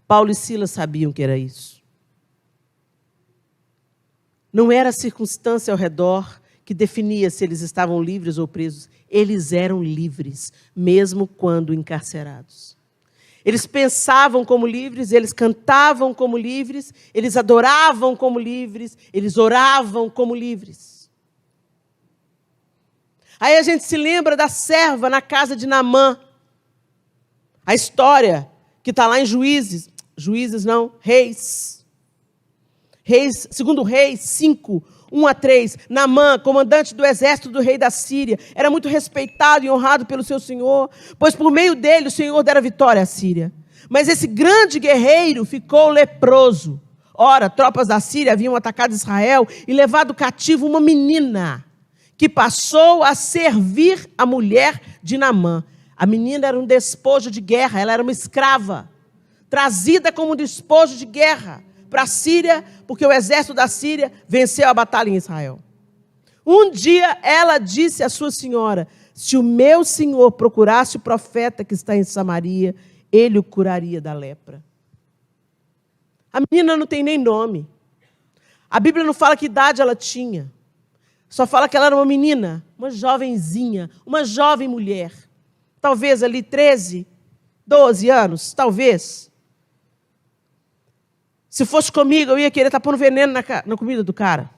Paulo e Silas sabiam que era isso. Não era a circunstância ao redor que definia se eles estavam livres ou presos. Eles eram livres, mesmo quando encarcerados. Eles pensavam como livres, eles cantavam como livres, eles adoravam como livres, eles oravam como livres. Aí a gente se lembra da serva na casa de Naamã. A história que está lá em Reis. Segundo Reis 5, 1-3. Naamã, comandante do exército do rei da Síria, era muito respeitado e honrado pelo seu senhor, pois por meio dele o Senhor dera vitória à Síria. Mas esse grande guerreiro ficou leproso. Ora, tropas da Síria haviam atacado Israel e levado cativo uma menina, que passou a servir a mulher de Naamã. A menina era um despojo de guerra, ela era uma escrava trazida como despojo de guerra para a Síria, porque o exército da Síria venceu a batalha em Israel. Um dia ela disse à sua senhora: se o meu senhor procurasse o profeta que está em Samaria, ele o curaria da lepra. A menina não tem nem nome. A Bíblia não fala que idade ela tinha. Só fala que ela era uma menina, uma jovenzinha, uma jovem mulher. Talvez ali 13, 12 anos, talvez. Se fosse comigo, eu ia querer estar pondo veneno na comida do cara.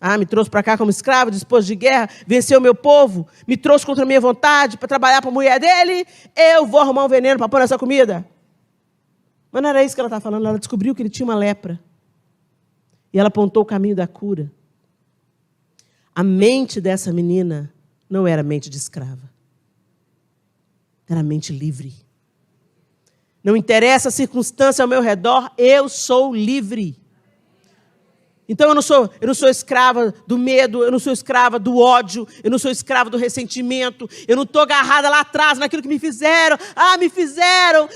Ah, me trouxe para cá como escravo, disposto de guerra, venceu o meu povo, me trouxe contra a minha vontade para trabalhar para a mulher dele, eu vou arrumar um veneno para pôr nessa comida. Mas não era isso que ela estava falando, ela descobriu que ele tinha uma lepra. E ela apontou o caminho da cura. A mente dessa menina não era mente de escrava. Era mente livre. Não interessa a circunstância ao meu redor, eu sou livre. Então eu não sou escrava do medo, eu não sou escrava do ódio, eu não sou escrava do ressentimento, eu não estou agarrada lá atrás naquilo que me fizeram. Ah, me fizeram,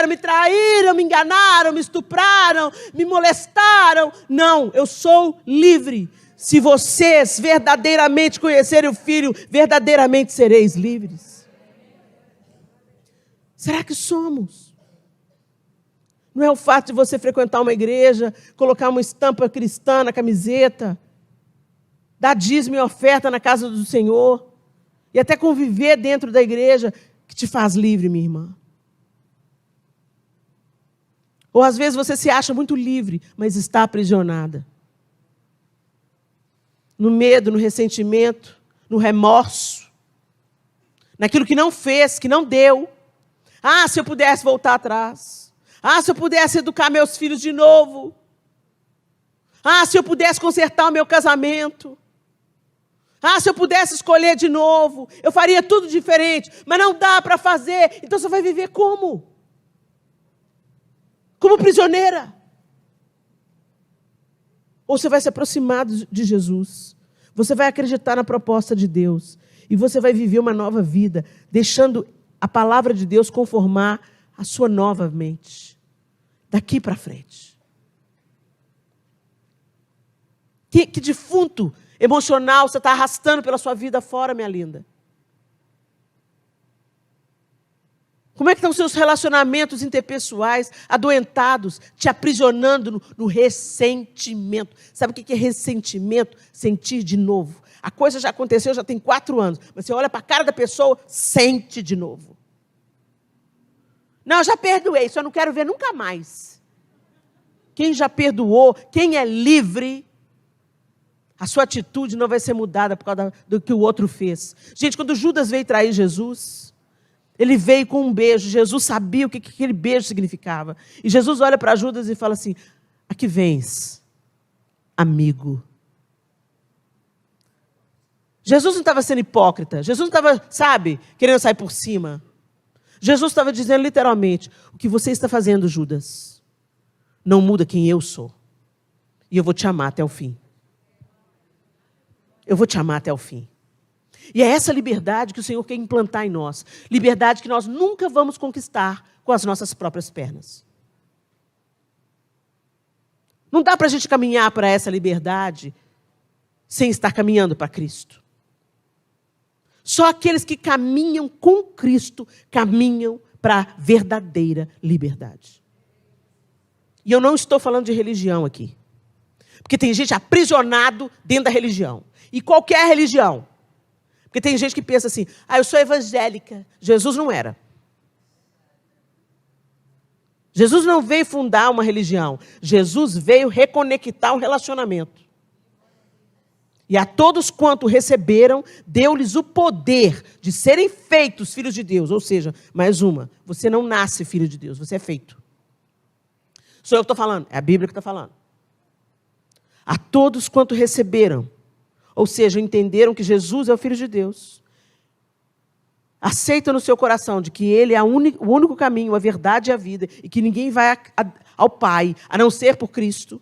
me traíram, me enganaram, me estupraram, me molestaram. Não, eu sou livre. Se vocês verdadeiramente conhecerem o Filho, verdadeiramente sereis livres. Será que somos? Não é o fato de você frequentar uma igreja, colocar uma estampa cristã na camiseta, dar dízimo e oferta na casa do Senhor, e até conviver dentro da igreja, que te faz livre, minha irmã. Ou às vezes você se acha muito livre, mas está aprisionada. No medo, no ressentimento, no remorso, naquilo que não fez, que não deu. Ah, se eu pudesse voltar atrás. Ah, se eu pudesse educar meus filhos de novo. Ah, se eu pudesse consertar o meu casamento. Ah, se eu pudesse escolher de novo, eu faria tudo diferente. Mas não dá para fazer. Então você vai viver como? Como prisioneira. Ou você vai se aproximar de Jesus. Você vai acreditar na proposta de Deus. E você vai viver uma nova vida, deixando a palavra de Deus conformar a sua nova mente. Daqui para frente. Que defunto emocional você está arrastando pela sua vida fora, minha linda? Como é que estão os seus relacionamentos interpessoais, adoentados, te aprisionando no ressentimento? Sabe o que é ressentimento? Sentir de novo. A coisa já aconteceu, já tem 4 anos. Mas você olha para a cara da pessoa, sente de novo. Não, eu já perdoei, só não quero ver nunca mais. Quem já perdoou, quem é livre, a sua atitude não vai ser mudada por causa do que o outro fez. Gente, quando Judas veio trair Jesus, ele veio com um beijo. Jesus sabia o que aquele beijo significava. E Jesus olha para Judas e fala assim: aqui vens, amigo. Jesus não estava sendo hipócrita. Jesus não estava, querendo sair por cima. Jesus estava dizendo literalmente: o que você está fazendo, Judas, não muda quem eu sou. E eu vou te amar até o fim. Eu vou te amar até o fim. E é essa liberdade que o Senhor quer implantar em nós. Liberdade que nós nunca vamos conquistar com as nossas próprias pernas. Não dá para a gente caminhar para essa liberdade sem estar caminhando para Cristo. Só aqueles que caminham com Cristo caminham para a verdadeira liberdade. E eu não estou falando de religião aqui. Porque tem gente aprisionado dentro da religião. E qualquer religião. Porque tem gente que pensa assim: eu sou evangélica. Jesus não era. Jesus não veio fundar uma religião. Jesus veio reconectar um relacionamento. E a todos quanto receberam, deu-lhes o poder de serem feitos filhos de Deus. Ou seja, mais uma, você não nasce filho de Deus, você é feito. Sou eu que estou falando, é a Bíblia que está falando. A todos quanto receberam, ou seja, entenderam que Jesus é o Filho de Deus, aceitam no seu coração de que Ele é o único caminho, a verdade e a vida, e que ninguém vai ao Pai, a não ser por Cristo.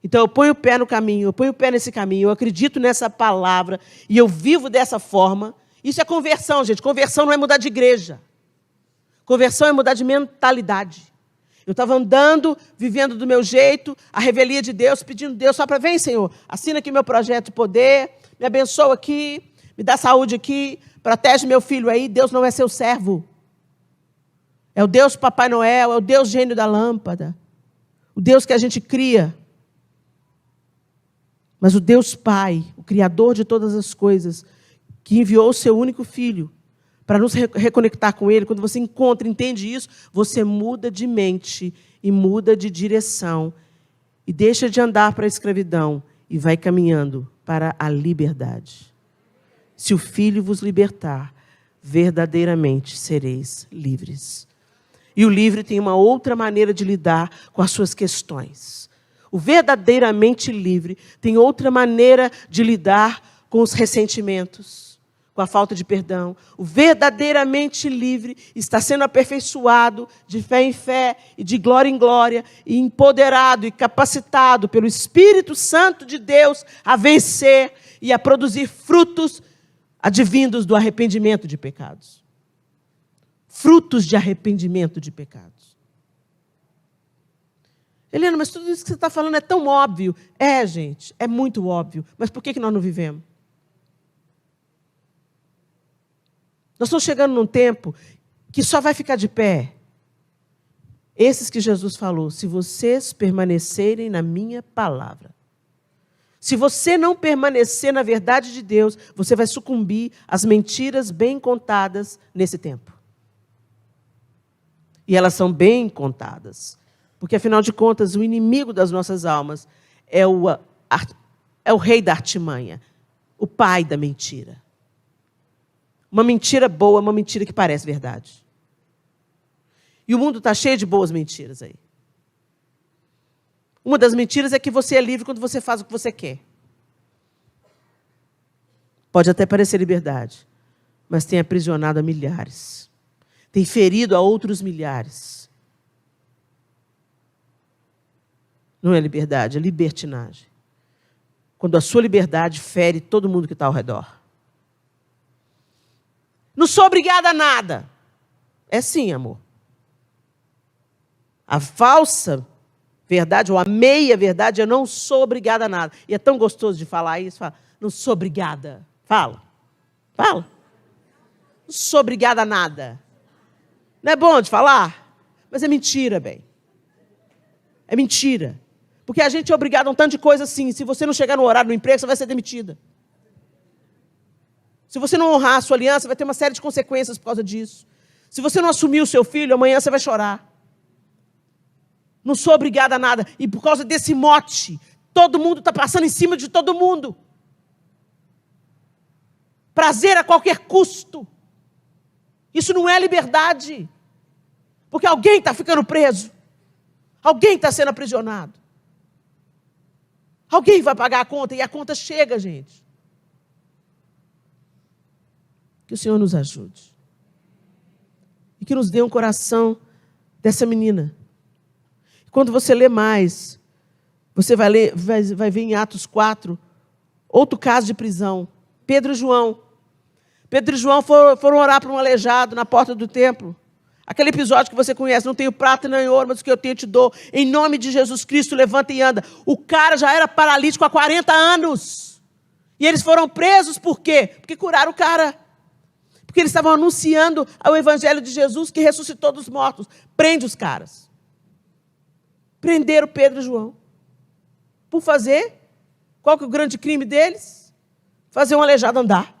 Então eu ponho o pé no caminho, eu ponho o pé nesse caminho, eu acredito nessa palavra e eu vivo dessa forma. Isso é conversão, gente. Conversão não é mudar de igreja. Conversão é mudar de mentalidade. Eu estava andando, vivendo do meu jeito, a revelia de Deus, pedindo a Deus só para, vem, Senhor, assina aqui meu projeto de poder, me abençoa aqui, me dá saúde aqui, protege meu filho aí. Deus não é seu servo. É o Deus Papai Noel, é o Deus gênio da lâmpada, o Deus que a gente cria. Mas o Deus Pai, o Criador de todas as coisas, que enviou o seu único Filho para nos reconectar com Ele, quando você encontra, entende isso, você muda de mente e muda de direção e deixa de andar para a escravidão e vai caminhando para a liberdade. Se o Filho vos libertar, verdadeiramente sereis livres. E o livre tem uma outra maneira de lidar com as suas questões. O verdadeiramente livre tem outra maneira de lidar com os ressentimentos, com a falta de perdão. O verdadeiramente livre está sendo aperfeiçoado de fé em fé e de glória em glória, e empoderado e capacitado pelo Espírito Santo de Deus a vencer e a produzir frutos advindos do arrependimento de pecados. Frutos de arrependimento de pecados. Helena, mas tudo isso que você está falando é tão óbvio. É, gente, é muito óbvio. Mas por que nós não vivemos? Nós estamos chegando num tempo que só vai ficar de pé esses que Jesus falou, se vocês permanecerem na minha palavra. Se você não permanecer na verdade de Deus, você vai sucumbir às mentiras bem contadas nesse tempo. E elas são bem contadas. Porque, afinal de contas, o inimigo das nossas almas é o rei da artimanha, o pai da mentira. Uma mentira boa, uma mentira que parece verdade. E o mundo está cheio de boas mentiras aí. Uma das mentiras é que você é livre quando você faz o que você quer. Pode até parecer liberdade, mas tem aprisionado a milhares. Tem ferido a outros milhares. Não é liberdade, é libertinagem. Quando a sua liberdade fere todo mundo que está ao redor. Não sou obrigada a nada. É sim, amor. A falsa verdade, ou a meia verdade, eu não sou obrigada a nada. E é tão gostoso de falar isso. Fala, não sou obrigada. Fala. Não sou obrigada a nada. Não é bom de falar? Mas é mentira, bem. É mentira. Porque a gente é obrigado a um tanto de coisa assim. Se você não chegar no horário do emprego, você vai ser demitida. Se você não honrar a sua aliança, vai ter uma série de consequências por causa disso. Se você não assumir o seu filho, amanhã você vai chorar. Não sou obrigada a nada. E por causa desse mote, todo mundo está passando em cima de todo mundo. Prazer a qualquer custo. Isso não é liberdade. Porque alguém está ficando preso. Alguém está sendo aprisionado. Alguém vai pagar a conta e a conta chega, gente. Que o Senhor nos ajude. E que nos dê um coração dessa menina. Quando você lê mais, você vai ver em Atos 4, outro caso de prisão. Pedro e João. Pedro e João foram orar para um aleijado na porta do templo. Aquele episódio que você conhece, não tenho prata nem ouro, mas o que eu tenho te dou. Em nome de Jesus Cristo, levanta e anda. O cara já era paralítico há 40 anos. E eles foram presos por quê? Porque curaram o cara. Porque eles estavam anunciando o evangelho de Jesus que ressuscitou dos mortos. Prende os caras. Prenderam Pedro e João. Por fazer? Qual que é o grande crime deles? Fazer um aleijado andar.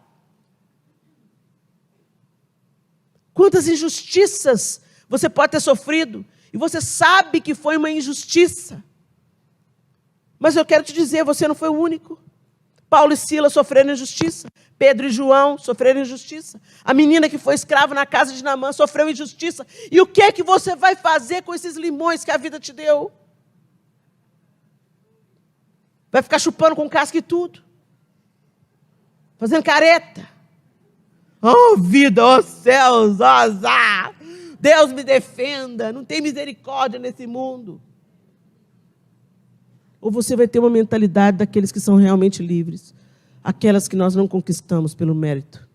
Quantas injustiças você pode ter sofrido e você sabe que foi uma injustiça. Mas eu quero te dizer, você não foi o único. Paulo e Silas sofreram injustiça. Pedro e João sofreram injustiça. A menina que foi escrava na casa de Naamã sofreu injustiça. E o que é que você vai fazer com esses limões que a vida te deu? Vai ficar chupando com casca e tudo? Fazendo careta? Oh, vida, oh céus, oh azar. Deus me defenda. Não tem misericórdia nesse mundo. Ou você vai ter uma mentalidade daqueles que são realmente livres. Aquelas que nós não conquistamos pelo mérito,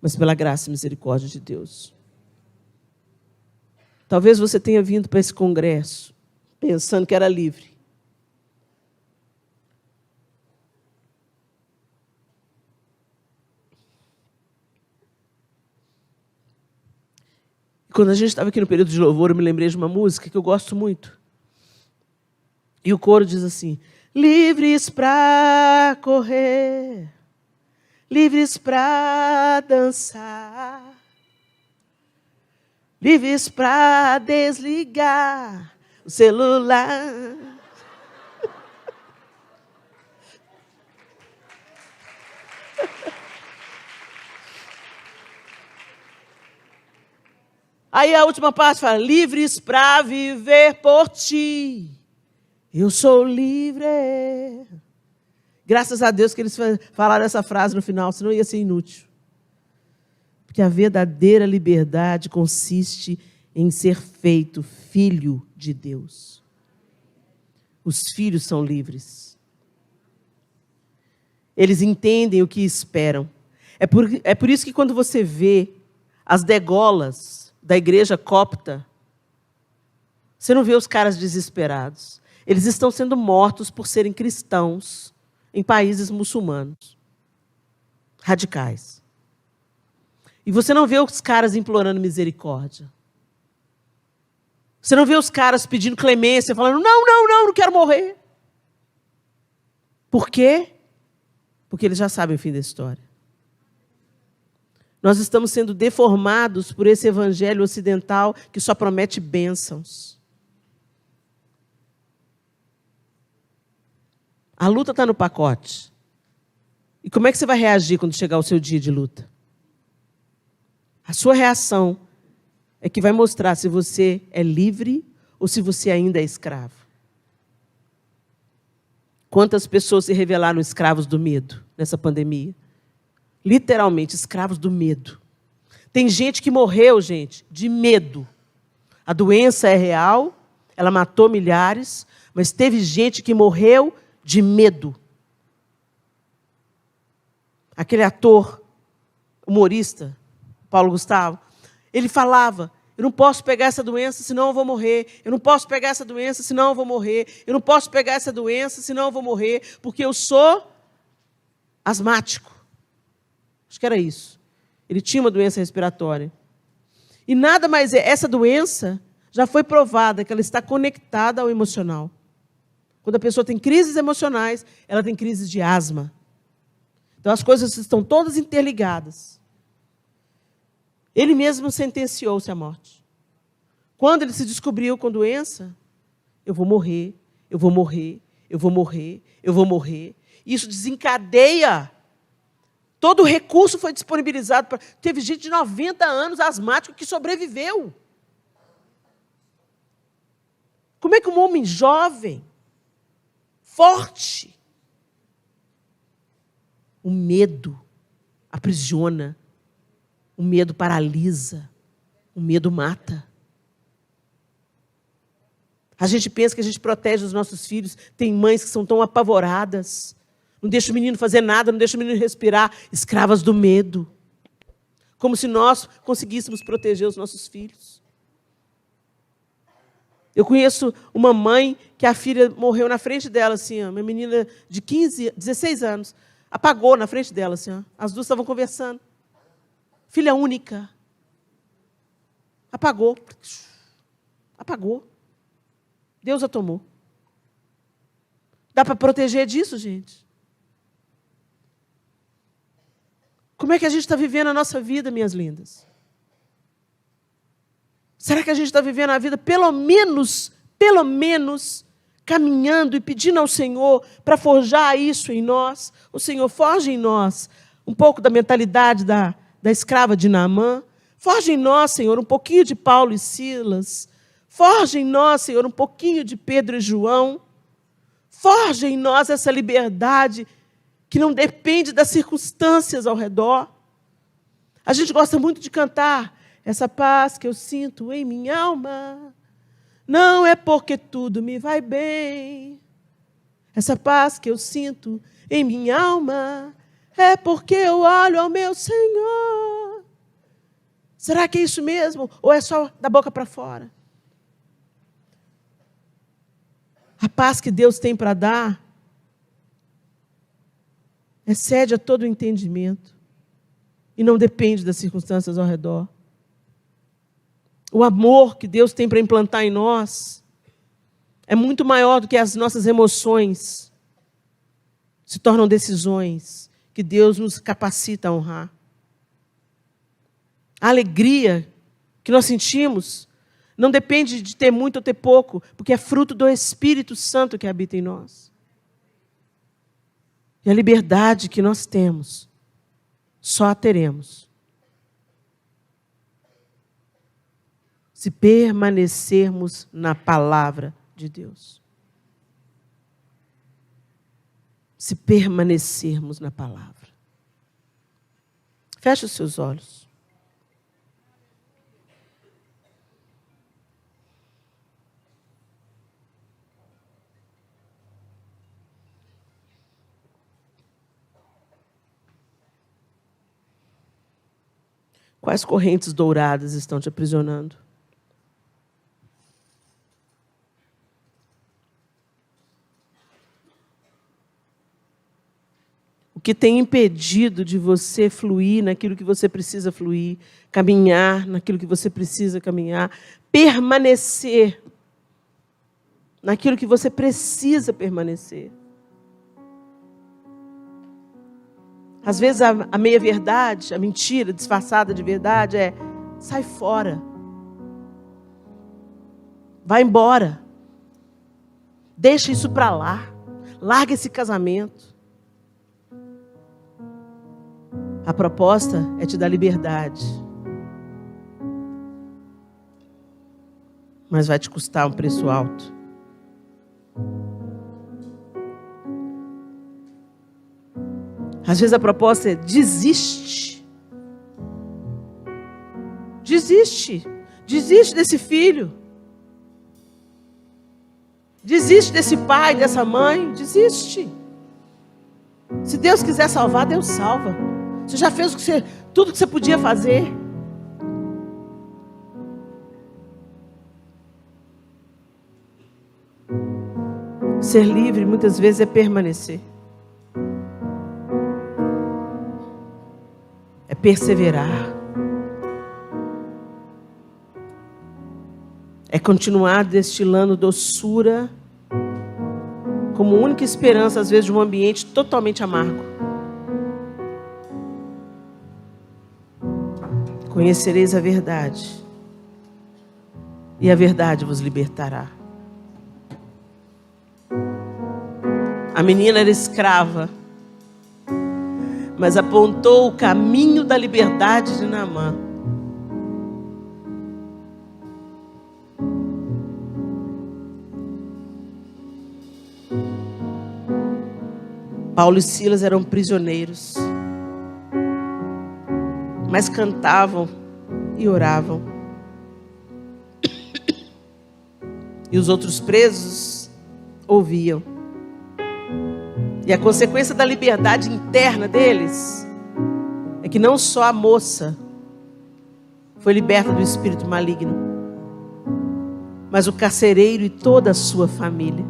mas pela graça e misericórdia de Deus. Talvez você tenha vindo para esse congresso pensando que era livre. Quando a gente estava aqui no período de louvor, eu me lembrei de uma música que eu gosto muito. E o coro diz assim: livres para correr, livres para dançar, livres para desligar o celular. Aí a última parte fala: livres para viver por ti. Eu sou livre. Graças a Deus que eles falaram essa frase no final, senão ia ser inútil. Porque a verdadeira liberdade consiste em ser feito filho de Deus. Os filhos são livres. Eles entendem o que esperam. É por isso que quando você vê as degolas da igreja copta, você não vê os caras desesperados. Eles estão sendo mortos por serem cristãos em países muçulmanos, radicais. E você não vê os caras implorando misericórdia. Você não vê os caras pedindo clemência, falando: não quero morrer. Por quê? Porque eles já sabem o fim da história. Nós estamos sendo deformados por esse evangelho ocidental que só promete bênçãos. A luta está no pacote. E como é que você vai reagir quando chegar o seu dia de luta? A sua reação é que vai mostrar se você é livre ou se você ainda é escravo. Quantas pessoas se revelaram escravos do medo nessa pandemia? Literalmente, escravos do medo. Tem gente que morreu, gente, de medo. A doença é real, ela matou milhares, mas teve gente que morreu de medo. Aquele ator, humorista, Paulo Gustavo, ele falava: eu não posso pegar essa doença, senão eu vou morrer. Eu não posso pegar essa doença, senão eu vou morrer. Eu não posso pegar essa doença, senão eu vou morrer, porque eu sou asmático. Acho que era isso. Ele tinha uma doença respiratória. E nada mais é. Essa doença já foi provada que ela está conectada ao emocional. Quando a pessoa tem crises emocionais, ela tem crises de asma. Então as coisas estão todas interligadas. Ele mesmo sentenciou-se à morte. Quando ele se descobriu com doença, eu vou morrer, eu vou morrer, eu vou morrer, eu vou morrer. Isso desencadeia. Todo o recurso foi disponibilizado. Teve gente de 90 anos, asmático, que sobreviveu. Como é que um homem jovem, forte, o medo aprisiona, o medo paralisa, o medo mata. A gente pensa que a gente protege os nossos filhos. Tem mães que são tão apavoradas. Não deixa o menino fazer nada, não deixa o menino respirar. Escravas do medo. Como se nós conseguíssemos proteger os nossos filhos. Eu conheço uma mãe que a filha morreu na frente dela, assim, ó, uma menina de 16 anos. Apagou na frente dela, assim, ó. As duas estavam conversando. Filha única. Apagou. Apagou. Deus a tomou. Dá para proteger disso, gente? Como é que a gente está vivendo a nossa vida, minhas lindas? Será que a gente está vivendo a vida, pelo menos, caminhando e pedindo ao Senhor para forjar isso em nós? O Senhor forja em nós um pouco da mentalidade da escrava de Naamã. Forja em nós, Senhor, um pouquinho de Paulo e Silas. Forja em nós, Senhor, um pouquinho de Pedro e João. Forja em nós essa liberdade que não depende das circunstâncias ao redor. A gente gosta muito de cantar: essa paz que eu sinto em minha alma, não é porque tudo me vai bem. Essa paz que eu sinto em minha alma, é porque eu olho ao meu Senhor. Será que é isso mesmo? Ou é só da boca para fora? A paz que Deus tem para dar excede a todo o entendimento e não depende das circunstâncias ao redor. O amor que Deus tem para implantar em nós é muito maior do que as nossas emoções. Se tornam decisões que Deus nos capacita a honrar. A alegria que nós sentimos não depende de ter muito ou ter pouco, porque é fruto do Espírito Santo que habita em nós. E a liberdade que nós temos, só a teremos se permanecermos na palavra de Deus. Se permanecermos na palavra. Feche os seus olhos. Quais correntes douradas estão te aprisionando? O que tem impedido de você fluir naquilo que você precisa fluir, caminhar naquilo que você precisa caminhar, permanecer naquilo que você precisa permanecer? Às vezes a meia-verdade, a mentira disfarçada de verdade é: sai fora. Vai embora. Deixa isso para lá. Larga esse casamento. A proposta é te dar liberdade. Mas vai te custar um preço alto. Às vezes a proposta é: desiste. Desiste. Desiste desse filho. Desiste desse pai, dessa mãe. Desiste. Se Deus quiser salvar, Deus salva. Você já fez tudo que você podia fazer. Ser livre muitas vezes é permanecer. É perseverar. É continuar destilando doçura como única esperança, às vezes, de um ambiente totalmente amargo. Conhecereis a verdade, e a verdade vos libertará. A menina era escrava, mas apontou o caminho da liberdade de Naamã. Paulo e Silas eram prisioneiros, mas cantavam e oravam. E os outros presos ouviam. E a consequência da liberdade interna deles é que não só a moça foi liberta do espírito maligno, mas o carcereiro e toda a sua família.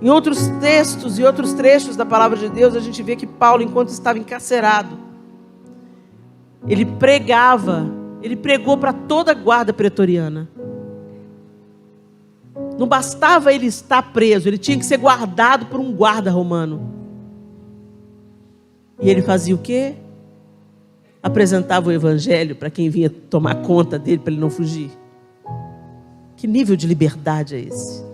Em outros textos e outros trechos da palavra de Deus, a gente vê que Paulo, enquanto estava encarcerado, ele pregou para toda a guarda pretoriana. Não bastava ele estar preso, ele tinha que ser guardado por um guarda romano. E ele fazia o quê? Apresentava o evangelho para quem vinha tomar conta dele, para ele não fugir. Que nível de liberdade é esse?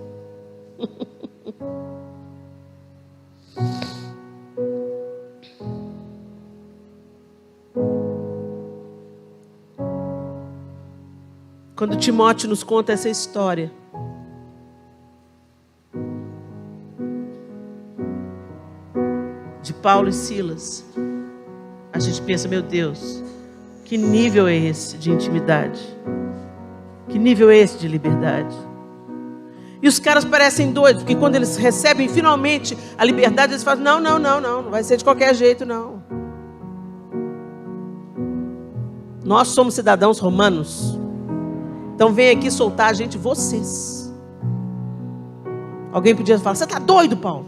Quando Timóteo nos conta essa história, de Paulo e Silas, a gente pensa: meu Deus, que nível é esse de intimidade? Que nível é esse de liberdade? E os caras parecem doidos, porque quando eles recebem finalmente a liberdade, eles falam: não vai ser de qualquer jeito, não. Nós somos cidadãos romanos. Então vem aqui soltar a gente, vocês. Alguém podia falar, você está doido, Paulo?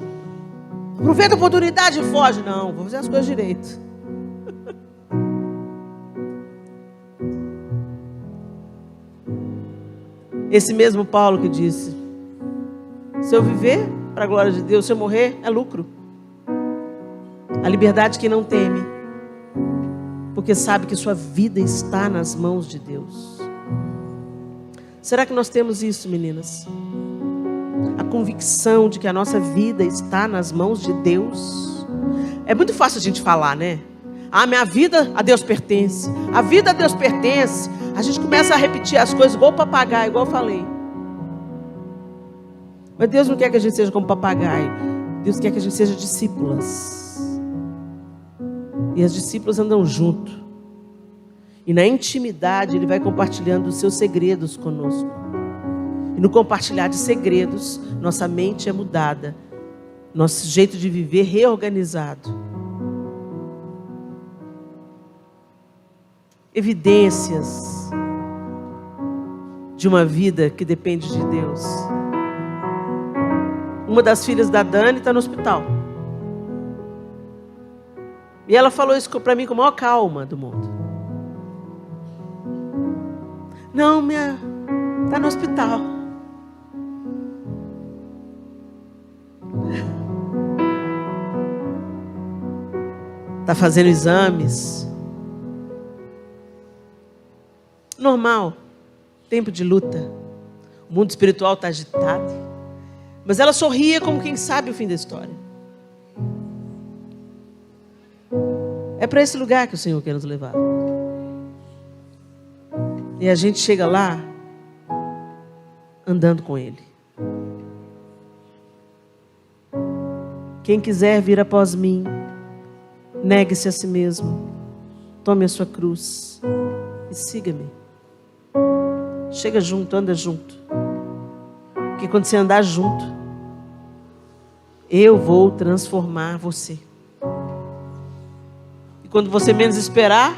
Aproveita a oportunidade e foge. Não, vou fazer as coisas direito. Esse mesmo Paulo que disse, se eu viver para a glória de Deus, se eu morrer, é lucro. A liberdade que não teme, porque sabe que sua vida está nas mãos de Deus. Será que nós temos isso, meninas? A convicção de que a nossa vida está nas mãos de Deus. É muito fácil a gente falar, né? Ah, minha vida a Deus pertence. A vida a Deus pertence. A gente começa a repetir as coisas igual papagaio, igual eu falei. Mas Deus não quer que a gente seja como papagaio. Deus quer que a gente seja discípulas. E as discípulas andam junto. E na intimidade Ele vai compartilhando os seus segredos conosco. E no compartilhar de segredos, nossa mente é mudada. Nosso jeito de viver reorganizado. Evidências de uma vida que depende de Deus. Uma das filhas da Dani está no hospital. E ela falou isso para mim com a maior calma do mundo. Não, está no hospital. Está fazendo exames. Normal. Tempo de luta. O mundo espiritual está agitado. Mas ela sorria como quem sabe o fim da história. É para esse lugar que o Senhor quer nos levar. E a gente chega lá andando com Ele. Quem quiser vir após mim, negue-se a si mesmo, tome a sua cruz e siga-me. Chega junto, anda junto. Porque quando você andar junto, eu vou transformar você. E quando você menos esperar,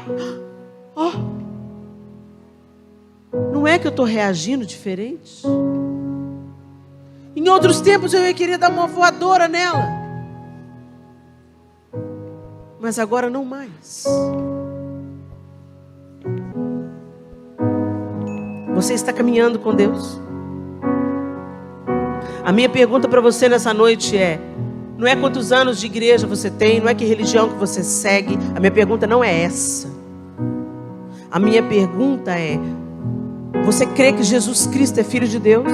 não é que eu estou reagindo diferente? Em outros tempos eu ia querer dar uma voadora nela. Mas agora não mais. Você está caminhando com Deus? A minha pergunta para você nessa noite não é quantos anos de igreja você tem, não é que religião que você segue. A minha pergunta não é essa. A minha pergunta é, você crê que Jesus Cristo é Filho de Deus?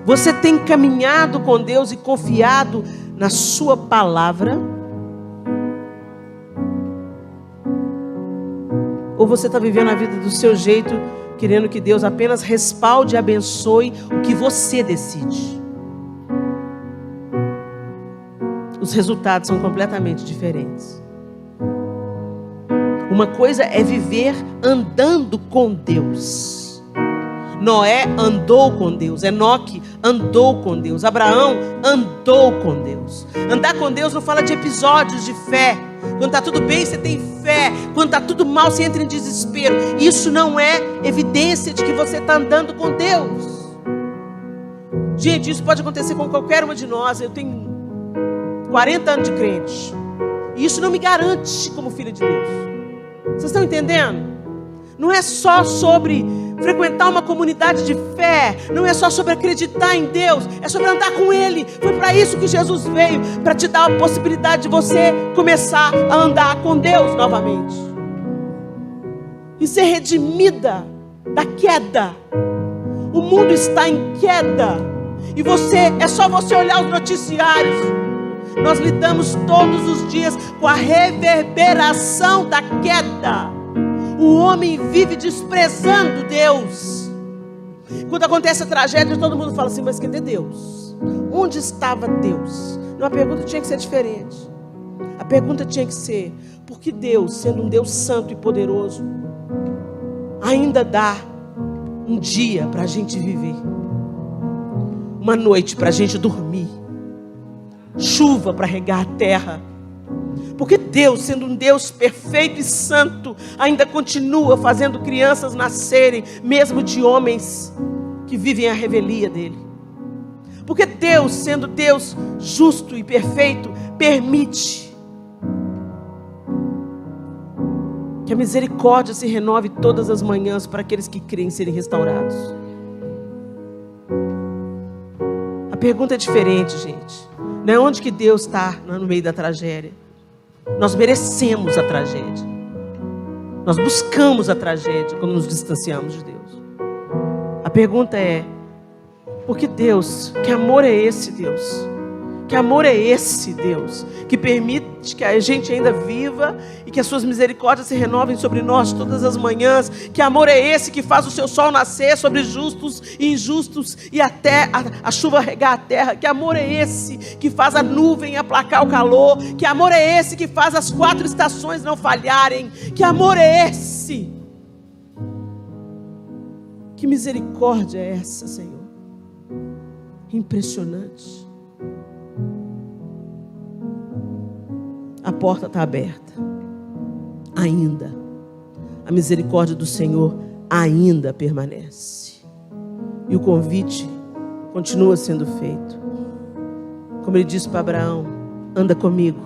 Você tem caminhado com Deus e confiado na sua palavra? Ou você está vivendo a vida do seu jeito, querendo que Deus apenas respalde e abençoe o que você decide? Os resultados são completamente diferentes. Uma coisa é viver andando com Deus. Noé andou com Deus, Enoque andou com Deus, Abraão andou com Deus. Andar com Deus não fala de episódios de fé. Quando está tudo bem, você tem fé. Quando está tudo mal, você entra em desespero. Isso não é evidência de que você está andando com Deus. Gente, isso pode acontecer com qualquer uma de nós. Eu tenho 40 anos de crente. E isso não me garante como filha de Deus. Vocês estão entendendo? Não é só sobre frequentar uma comunidade de fé. Não é só sobre acreditar em Deus. É sobre andar com Ele. Foi para isso que Jesus veio. Para te dar a possibilidade de você começar a andar com Deus novamente. E ser redimida da queda. O mundo está em queda. E é só você olhar os noticiários. Nós lidamos todos os dias com a reverberação da queda. O homem vive desprezando Deus. Quando acontece a tragédia, todo mundo fala assim, mas cadê Deus? Onde estava Deus? Não, a pergunta tinha que ser diferente. A pergunta tinha que ser, por que Deus, sendo um Deus santo e poderoso, ainda dá um dia para a gente viver? Uma noite para a gente dormir? Chuva para regar a terra? Porque Deus, sendo um Deus perfeito e santo, ainda continua fazendo crianças nascerem, mesmo de homens que vivem a revelia dele. Porque Deus, sendo Deus justo e perfeito, permite que a misericórdia se renove todas as manhãs para aqueles que creem serem restaurados. A pergunta é diferente, gente. Não é onde que Deus está no meio da tragédia. Nós merecemos a tragédia. Nós buscamos a tragédia quando nos distanciamos de Deus. A pergunta é: por que Deus? Que amor é esse, Deus? Que amor é esse, Deus? Que permite que a gente ainda viva e que as suas misericórdias se renovem sobre nós todas as manhãs. Que amor é esse que faz o seu sol nascer sobre justos e injustos e até a chuva regar a terra? Que amor é esse que faz a nuvem aplacar o calor? Que amor é esse que faz as 4 estações não falharem? Que amor é esse? Que misericórdia é essa, Senhor? Impressionante. A porta está aberta. Ainda. A misericórdia do Senhor ainda permanece. E o convite continua sendo feito. Como ele disse para Abraão: anda comigo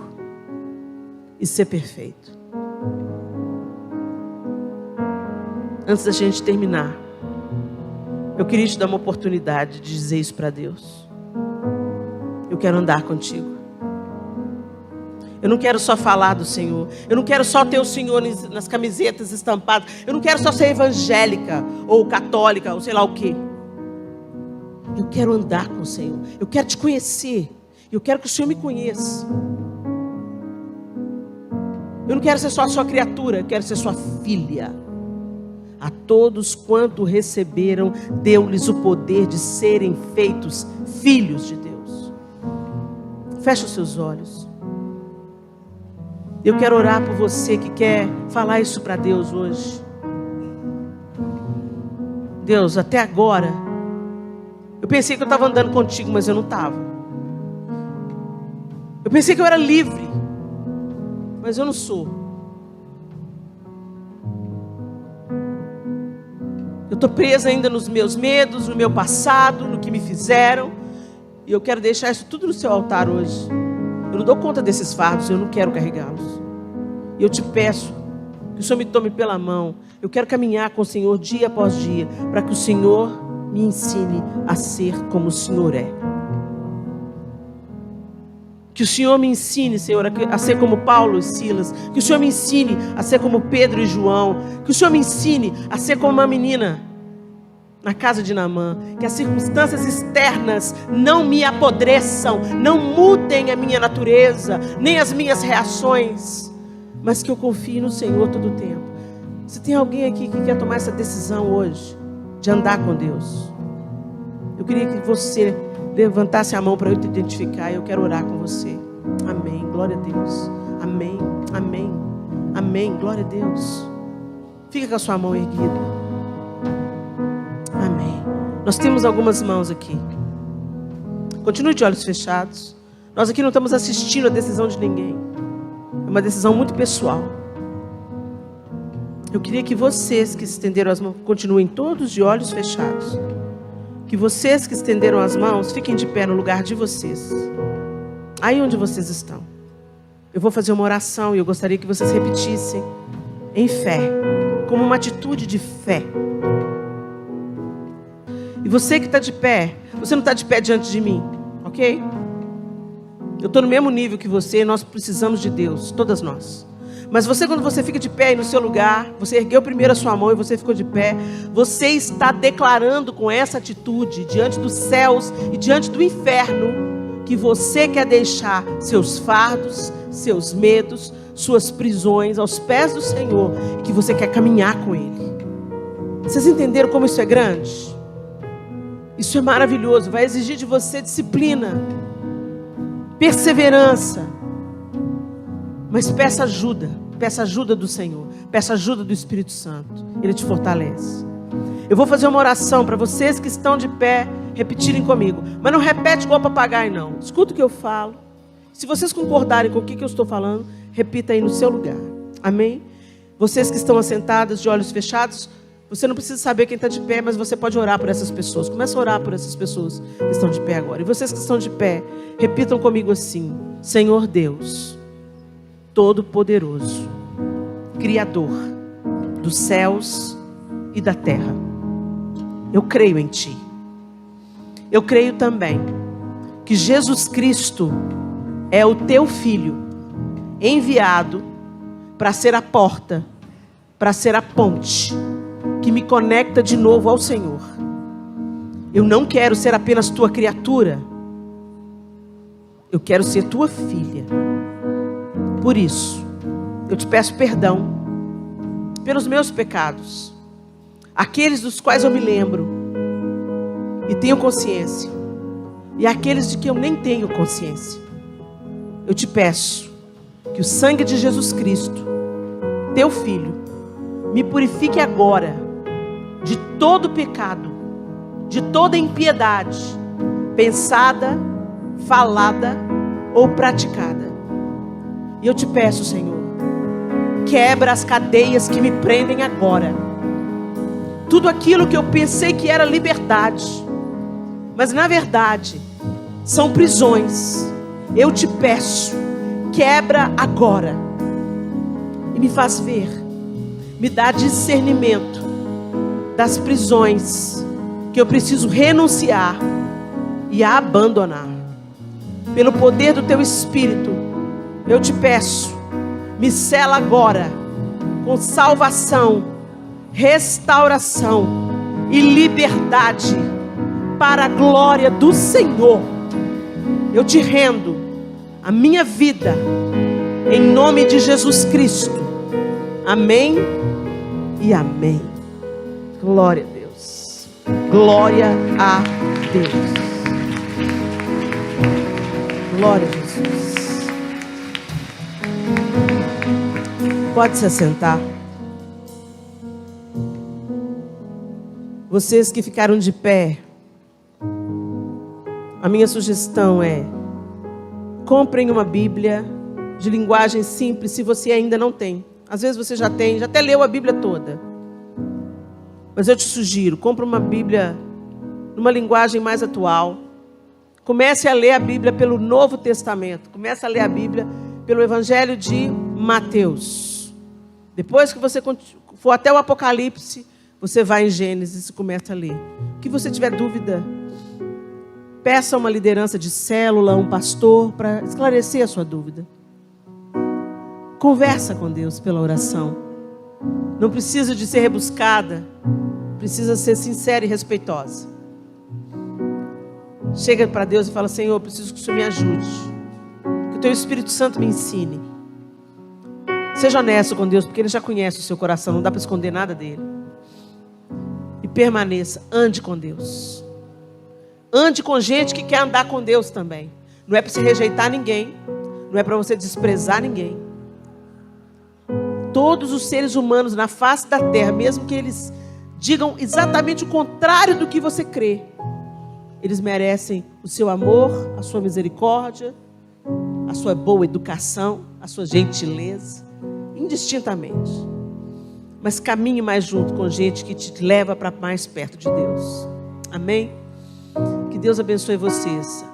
e ser perfeito. Antes da gente terminar, eu queria te dar uma oportunidade de dizer isso para Deus. Eu quero andar contigo. Eu não quero só falar do Senhor. Eu não quero só ter o Senhor nas camisetas estampadas. Eu não quero só ser evangélica ou católica ou sei lá o quê. Eu quero andar com o Senhor. Eu quero te conhecer. Eu quero que o Senhor me conheça. Eu não quero ser só a sua criatura. Eu quero ser sua filha. A todos quanto receberam, deu-lhes o poder de serem feitos filhos de Deus. Fecha os seus olhos. Eu quero orar por você que quer falar isso para Deus hoje. Deus, até agora, eu pensei que eu estava andando contigo, mas eu não estava. Eu pensei que eu era livre, mas eu não sou. Eu estou presa ainda nos meus medos, no meu passado, no que me fizeram. E eu quero deixar isso tudo no seu altar hoje. Eu não dou conta desses fardos, eu não quero carregá-los. E eu te peço que o Senhor me tome pela mão. Eu quero caminhar com o Senhor dia após dia, para que o Senhor me ensine a ser como o Senhor é. Que o Senhor me ensine, Senhor, a ser como Paulo e Silas. Que o Senhor me ensine a ser como Pedro e João. Que o Senhor me ensine a ser como uma menina na casa de Naamã. Que as circunstâncias externas não me apodreçam, não mudem a minha natureza, nem as minhas reações, mas que eu confie no Senhor todo o tempo. Se tem alguém aqui que quer tomar essa decisão hoje, de andar com Deus, eu queria que você levantasse a mão para eu te identificar. Eu quero orar com você. Amém, glória a Deus. Amém, amém, amém, glória a Deus. Fica com a sua mão erguida. Amém. Nós temos algumas mãos aqui. Continue de olhos fechados. Nós aqui não estamos assistindo a decisão de ninguém. É uma decisão muito pessoal. Eu queria que vocês que estenderam as mãos continuem todos de olhos fechados. Que vocês que estenderam as mãos fiquem de pé no lugar de vocês. Aí onde vocês estão. Eu vou fazer uma oração e eu gostaria que vocês repetissem em fé, como uma atitude de fé. E você que está de pé, você não está de pé diante de mim, ok? Eu estou no mesmo nível que você, nós precisamos de Deus, todas nós. Mas você, quando você fica de pé aí no seu lugar, você ergueu primeiro a sua mão e você ficou de pé, você está declarando com essa atitude, diante dos céus e diante do inferno, que você quer deixar seus fardos, seus medos, suas prisões aos pés do Senhor, e que você quer caminhar com Ele. Vocês entenderam como isso é grande? Isso é maravilhoso, vai exigir de você disciplina, perseverança, mas peça ajuda do Senhor, peça ajuda do Espírito Santo, Ele te fortalece. Eu vou fazer uma oração para vocês que estão de pé repetirem comigo, mas não repete igual papagaio não, escuta o que eu falo. Se vocês concordarem com o que eu estou falando, repita aí no seu lugar. Amém? Vocês que estão assentados de olhos fechados, você não precisa saber quem está de pé, mas você pode orar por essas pessoas. Começa a orar por essas pessoas que estão de pé agora. E vocês que estão de pé, repitam comigo assim: Senhor Deus, Todo-Poderoso, Criador dos céus e da terra, eu creio em Ti. Eu creio também que Jesus Cristo é o Teu Filho, enviado para ser a porta, para ser a ponte que me conecta de novo ao Senhor. Eu não quero ser apenas Tua criatura, eu quero ser Tua filha. Por isso, eu te peço perdão pelos meus pecados, aqueles dos quais eu me lembro e tenho consciência, e aqueles de que eu nem tenho consciência. Eu te peço que o sangue de Jesus Cristo, Teu Filho, me purifique agora de todo pecado, de toda impiedade, pensada, falada ou praticada. E eu te peço, Senhor, quebra as cadeias que me prendem agora. Tudo aquilo que eu pensei que era liberdade, mas na verdade são prisões. Eu te peço, quebra agora e me faz ver, me dá discernimento das prisões que eu preciso renunciar e abandonar. Pelo poder do Teu Espírito, eu te peço, me sela agora com salvação, restauração e liberdade para a glória do Senhor. Eu te rendo a minha vida em nome de Jesus Cristo. Amém e amém. Glória a Deus. Glória a Deus. Glória a Jesus. Pode se assentar. Vocês que ficaram de pé, a minha sugestão é: comprem uma Bíblia de linguagem simples, se você ainda não tem. Às vezes você já tem, já até leu a Bíblia toda. Mas eu te sugiro, compre uma Bíblia numa linguagem mais atual. Comece a ler a Bíblia pelo Novo Testamento. Comece a ler a Bíblia pelo Evangelho de Mateus. Depois que você for até o Apocalipse, você vai em Gênesis e começa a ler. O que você tiver dúvida, peça uma liderança de célula, um pastor, para esclarecer a sua dúvida. Conversa com Deus pela oração. Não precisa de ser rebuscada, precisa ser sincera e respeitosa. Chega para Deus e fala: Senhor, eu preciso que o Senhor me ajude, que o Teu Espírito Santo me ensine. Seja honesto com Deus, porque Ele já conhece o seu coração, não dá para esconder nada dele. E permaneça, ande com Deus. Ande com gente que quer andar com Deus também. Não é para você rejeitar ninguém, não é para você desprezar ninguém. Todos os seres humanos na face da terra, mesmo que eles digam exatamente o contrário do que você crê, eles merecem o seu amor, a sua misericórdia, a sua boa educação, a sua gentileza, indistintamente. Mas caminhe mais junto com gente que te leva para mais perto de Deus. Amém? Que Deus abençoe vocês.